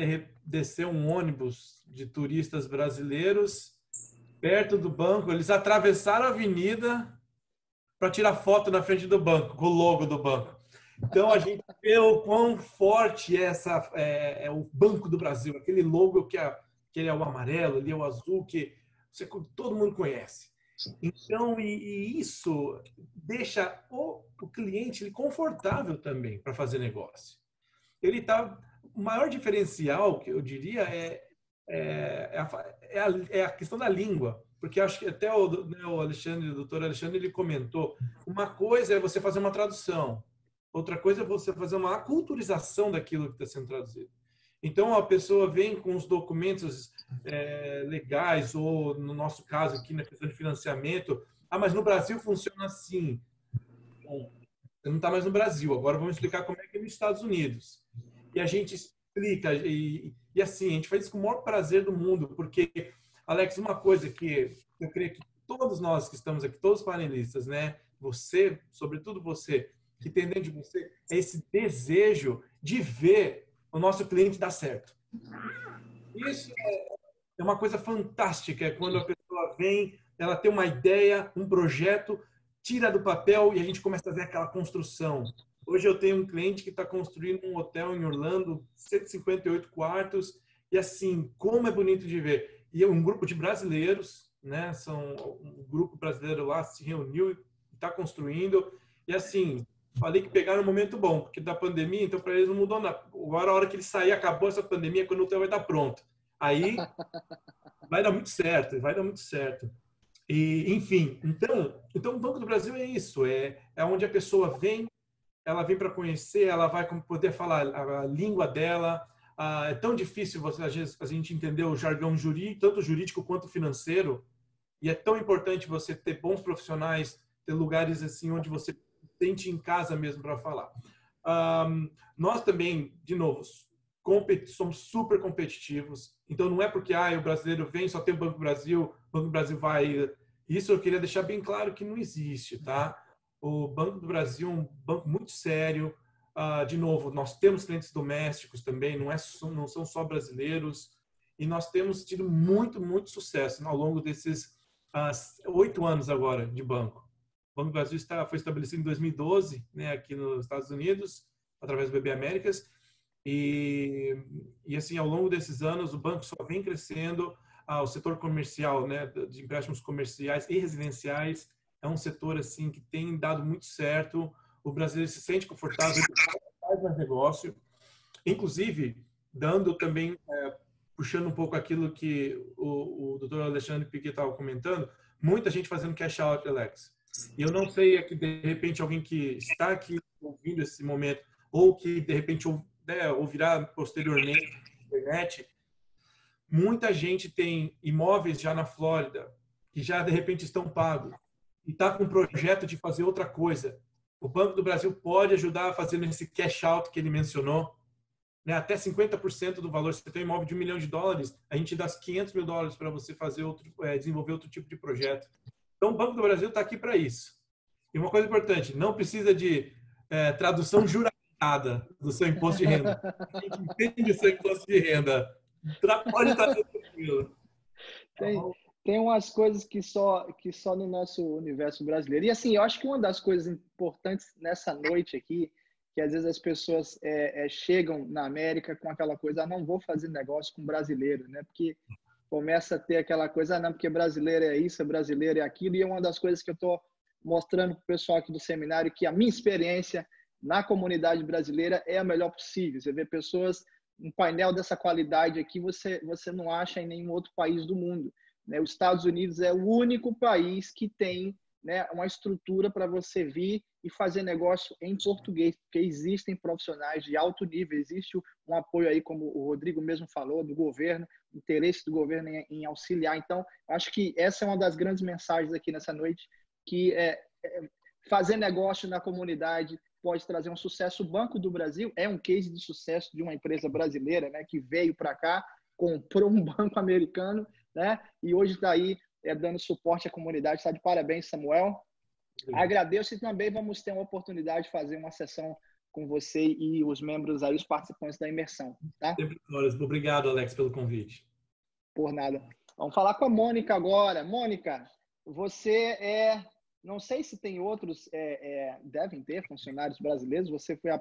desceu um ônibus de turistas brasileiros perto do banco, eles atravessaram a avenida para tirar foto na frente do banco, com o logo do banco. Então, a gente vê o quão forte é o Banco do Brasil, aquele logo que ele é o amarelo, ali é o azul, que todo mundo conhece. Então, e isso deixa o cliente confortável também para fazer negócio. O maior diferencial, que eu diria, é a questão da língua. Porque acho que até o Alexandre, o doutor Alexandre, ele comentou, uma coisa é você fazer uma tradução, outra coisa é você fazer uma aculturização daquilo que está sendo traduzido. Então, a pessoa vem com os documentos legais, ou no nosso caso aqui na questão de financiamento, mas no Brasil funciona assim. Bom, você não está mais no Brasil, agora vamos explicar como é que é nos Estados Unidos. E a gente explica, e assim, a gente faz isso com o maior prazer do mundo, porque, Alex, uma coisa que eu creio que todos nós que estamos aqui, todos os panelistas, né, você, sobretudo você, que tem dentro de você, é esse desejo de ver o nosso cliente dar certo. Isso é uma coisa fantástica, é quando a pessoa vem, ela tem uma ideia, um projeto, tira do papel e a gente começa a ver aquela construção. Hoje eu tenho um cliente que está construindo um hotel em Orlando, 158 quartos, e assim, como é bonito de ver. E é um grupo de brasileiros, né? Um grupo brasileiro lá se reuniu e está construindo. E assim, falei que pegaram um momento bom, porque da pandemia, então para eles não mudou nada. Agora, a hora que ele sair, acabou essa pandemia, quando o hotel vai estar pronto. Aí vai dar muito certo, vai dar muito certo. E, enfim, então o Banco do Brasil é isso, é onde a pessoa vem, ela vem para conhecer, ela vai poder falar a língua dela. É tão difícil a gente entender o jargão jurídico, tanto jurídico quanto financeiro, e é tão importante você ter bons profissionais, ter lugares assim onde você se sente em casa mesmo para falar. Nós também, de novo, somos super competitivos, então não é porque o brasileiro vem, só tem o Banco do Brasil vai... Isso eu queria deixar bem claro que não existe, tá? O Banco do Brasil é um banco muito sério. De novo, nós temos clientes domésticos também, não são só brasileiros. E nós temos tido muito, muito sucesso ao longo desses 8 anos agora de banco. O Banco do Brasil foi estabelecido em 2012, né, aqui nos Estados Unidos, através do BB Américas. E assim, ao longo desses anos, o banco só vem crescendo. O setor comercial, né, de empréstimos comerciais e residenciais, é um setor assim que tem dado muito certo. O brasileiro se sente confortável, faz mais negócio. Inclusive, dando também, puxando um pouco aquilo que o Dr. Alexandre Piquet estava comentando, muita gente fazendo cash out, Alex. E eu não sei aqui, de repente, alguém que está aqui ouvindo esse momento, ou que, de repente, ouvirá posteriormente na internet, muita gente tem imóveis já na Flórida, que já, de repente, estão pagos, e está com um projeto de fazer outra coisa. O Banco do Brasil pode ajudar a fazer esse cash out que ele mencionou, né? Até 50% do valor. Se você tem um imóvel de $1 milhão, a gente dá $500 mil para você fazer desenvolver outro tipo de projeto. Então, o Banco do Brasil está aqui para isso. E uma coisa importante, não precisa de tradução juramentada do seu imposto de renda. A gente entende o seu imposto de renda. Pode estar tranquilo. Tem umas coisas que só no nosso universo brasileiro. E assim, eu acho que uma das coisas importantes nessa noite aqui, que às vezes as pessoas chegam na América com aquela coisa, não vou fazer negócio com brasileiro, né? Porque começa a ter aquela coisa, não, porque brasileiro é isso, brasileiro é aquilo, e é uma das coisas que eu estou mostrando para o pessoal aqui do seminário, que a minha experiência na comunidade brasileira é a melhor possível. Você vê pessoas, um painel dessa qualidade aqui, você não acha em nenhum outro país do mundo, né? Os Estados Unidos é o único país que tem, né, uma estrutura para você vir e fazer negócio em português, porque existem profissionais de alto nível, existe um apoio aí, como o Rodrigo mesmo falou, do governo, interesse do governo em auxiliar. Então, acho que essa é uma das grandes mensagens aqui nessa noite, que fazer negócio na comunidade pode trazer um sucesso. O Banco do Brasil é um case de sucesso de uma empresa brasileira, né, que veio para cá, comprou um banco americano, né, e hoje está aí dando suporte à comunidade. Está de parabéns, Samuel. Agradeço, e também vamos ter uma oportunidade de fazer uma sessão com você e os membros aí, os participantes da imersão, tá? Obrigado, Alex, pelo convite. Por nada. Vamos falar com a Mônica agora. Mônica, você não sei se tem outros, devem ter funcionários brasileiros, você foi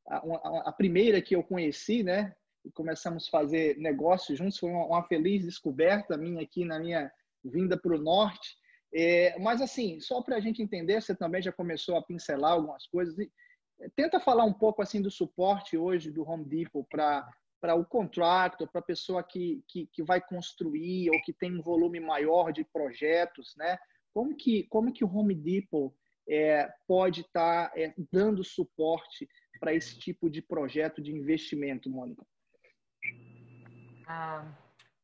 a primeira que eu conheci, né? E começamos a fazer negócios juntos, foi uma feliz descoberta minha aqui na minha vinda para o norte. Mas, assim, só para a gente entender, você também já começou a pincelar algumas coisas. Tenta falar um pouco assim do suporte hoje do Home Depot para o contractor, para a pessoa que vai construir ou que tem um volume maior de projetos, né? Como que o Home Depot pode estar dando suporte para esse tipo de projeto de investimento, Mônica?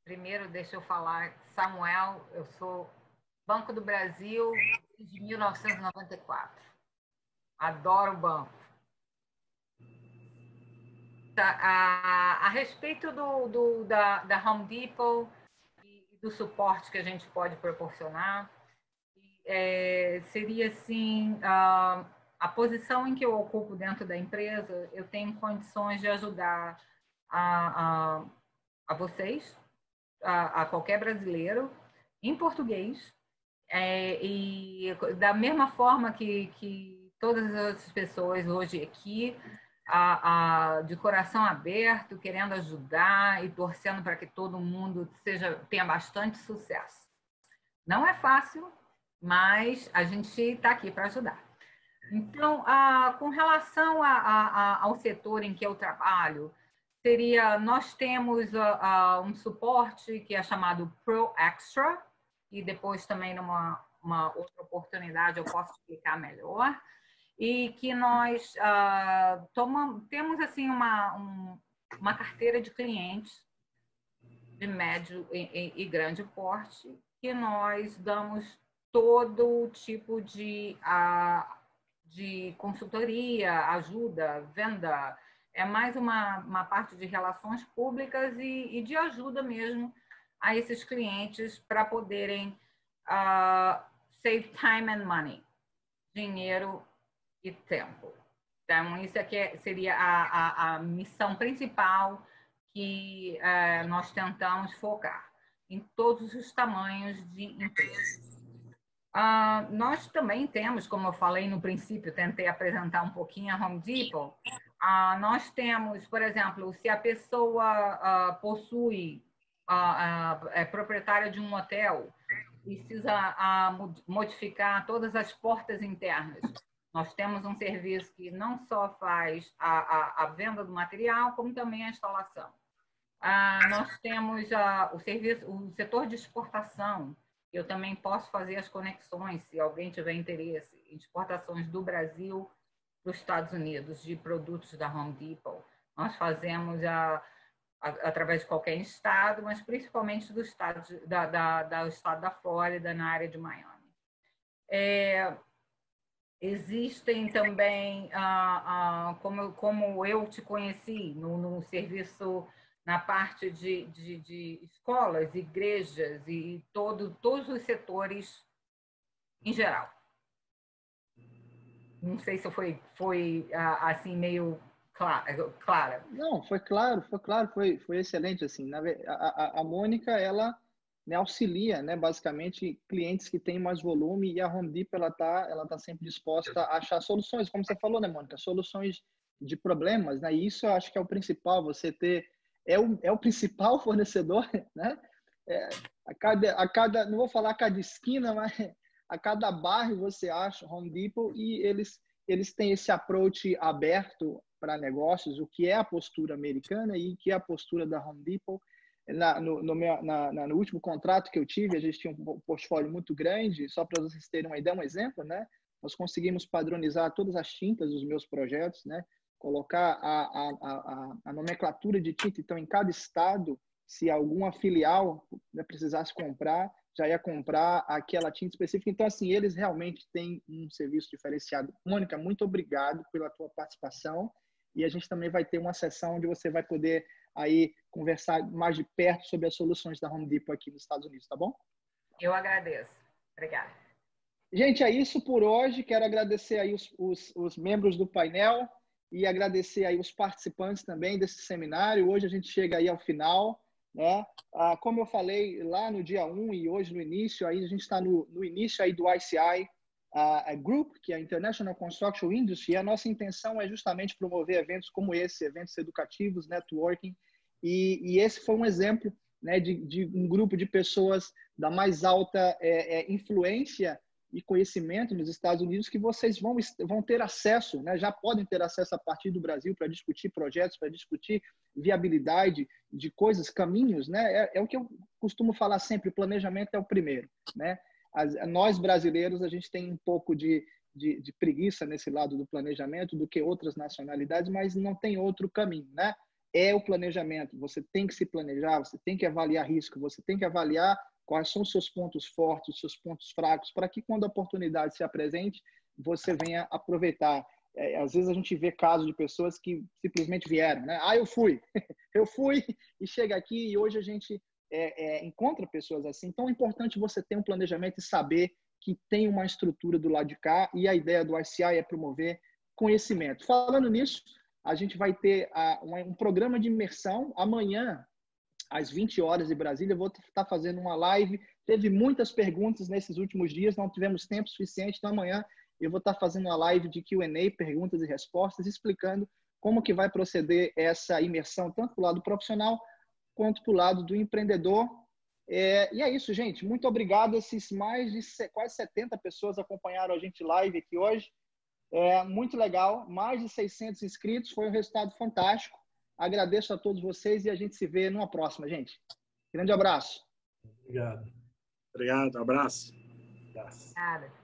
Primeiro, deixa eu falar, Samuel, eu sou Banco do Brasil desde 1994. Adoro o banco. A respeito da Home Depot e do suporte que a gente pode proporcionar, seria assim, a posição em que eu ocupo dentro da empresa, eu tenho condições de ajudar a vocês, a qualquer brasileiro, em português, e da mesma forma que todas as outras pessoas hoje aqui, de coração aberto, querendo ajudar e torcendo para que todo mundo tenha bastante sucesso. Não é fácil, mas a gente está aqui para ajudar. Então, com relação ao setor em que eu trabalho, nós temos um suporte que é chamado Pro Extra, e depois também numa outra oportunidade eu posso explicar melhor, e que nós temos assim uma carteira de clientes de médio e grande porte, que nós damos todo tipo de consultoria, ajuda, venda. É mais uma parte de relações públicas e de ajuda mesmo a esses clientes para poderem save time and money, dinheiro e tempo. Então, isso aqui seria a missão principal que nós tentamos focar em todos os tamanhos de empresas. Nós também temos, como eu falei no princípio, tentei apresentar um pouquinho a Home Depot. Nós temos, por exemplo, se a pessoa é proprietária de um hotel, precisa modificar todas as portas internas. Nós temos um serviço que não só faz a venda do material, como também a instalação. Nós temos o setor de exportação. Eu também posso fazer as conexões, se alguém tiver interesse, em exportações do Brasil para os Estados Unidos, de produtos da Home Depot. Nós fazemos através de qualquer estado, mas principalmente do estado da Flórida, na área de Miami. Existem também, como eu te conheci, no serviço, na parte de escolas, igrejas e todos os setores em geral. Não sei se foi assim meio clara. Não, foi claro, foi excelente. Assim, a Mônica, ela, né, auxilia, né, basicamente clientes que têm mais volume, e a Home Depot ela tá sempre disposta a achar soluções, como você falou, né, Mônica, soluções de problemas, né? E isso eu acho que é o principal, você ter é o principal fornecedor, né, não vou falar a cada esquina, mas a cada bairro você acha Home Depot, e eles têm esse approach aberto para negócios, o que é a postura americana e o que é a postura da Home Depot. No último contrato que eu tive, a gente tinha um portfólio muito grande, só para vocês terem uma ideia, um exemplo, né? Nós conseguimos padronizar todas as tintas dos meus projetos, né? Colocar a nomenclatura de tinta, então, em cada estado, se alguma filial, né, precisasse comprar, já ia comprar aquela tinta específica. Então, assim, eles realmente têm um serviço diferenciado. Mônica, muito obrigado pela tua participação, e a gente também vai ter uma sessão onde você vai poder aí conversar mais de perto sobre as soluções da Home Depot aqui nos Estados Unidos, tá bom? Eu agradeço. Obrigada. Gente, é isso por hoje. Quero agradecer aí os membros do painel e agradecer aí os participantes também desse seminário. Hoje a gente chega aí ao final, né? Como eu falei lá no dia 1 e hoje no início, aí a gente está no início aí do ICI Group, que é a International Construction Industry, e a nossa intenção é justamente promover eventos como esse, eventos educativos, networking, e esse foi um exemplo, né, de um grupo de pessoas da mais alta influência e conhecimento nos Estados Unidos, que vocês vão ter acesso, né, já podem ter acesso a partir do Brasil para discutir projetos, para discutir viabilidade de coisas, caminhos, né? É o que eu costumo falar sempre, o planejamento é o primeiro, né? Nós brasileiros, a gente tem um pouco de preguiça nesse lado do planejamento do que outras nacionalidades, mas não tem outro caminho, né? É o planejamento. Você tem que se planejar, você tem que avaliar risco, você tem que avaliar quais são os seus pontos fortes, os seus pontos fracos, para que quando a oportunidade se apresente, você venha aproveitar. Às vezes a gente vê casos de pessoas que simplesmente vieram, né? Eu fui, eu fui e chega aqui, e hoje a gente encontra pessoas assim. Então é importante você ter um planejamento e saber que tem uma estrutura do lado de cá, e a ideia do ICI é promover conhecimento. Falando nisso, a gente vai ter um programa de imersão amanhã, às 20 horas de Brasília. Eu vou estar fazendo uma live. Teve muitas perguntas nesses últimos dias, não tivemos tempo suficiente, então amanhã eu vou estar fazendo uma live de Q&A, perguntas e respostas, explicando como que vai proceder essa imersão, tanto para o lado profissional, quanto para o lado do empreendedor. E é isso, gente. Muito obrigado. Esses mais de quase 70 pessoas acompanharam a gente live aqui hoje. Muito legal. Mais de 600 inscritos. Foi um resultado fantástico. Agradeço a todos vocês e a gente se vê numa próxima, gente. Grande abraço. Obrigado. Obrigado. Abraço. Abraço. Obrigada.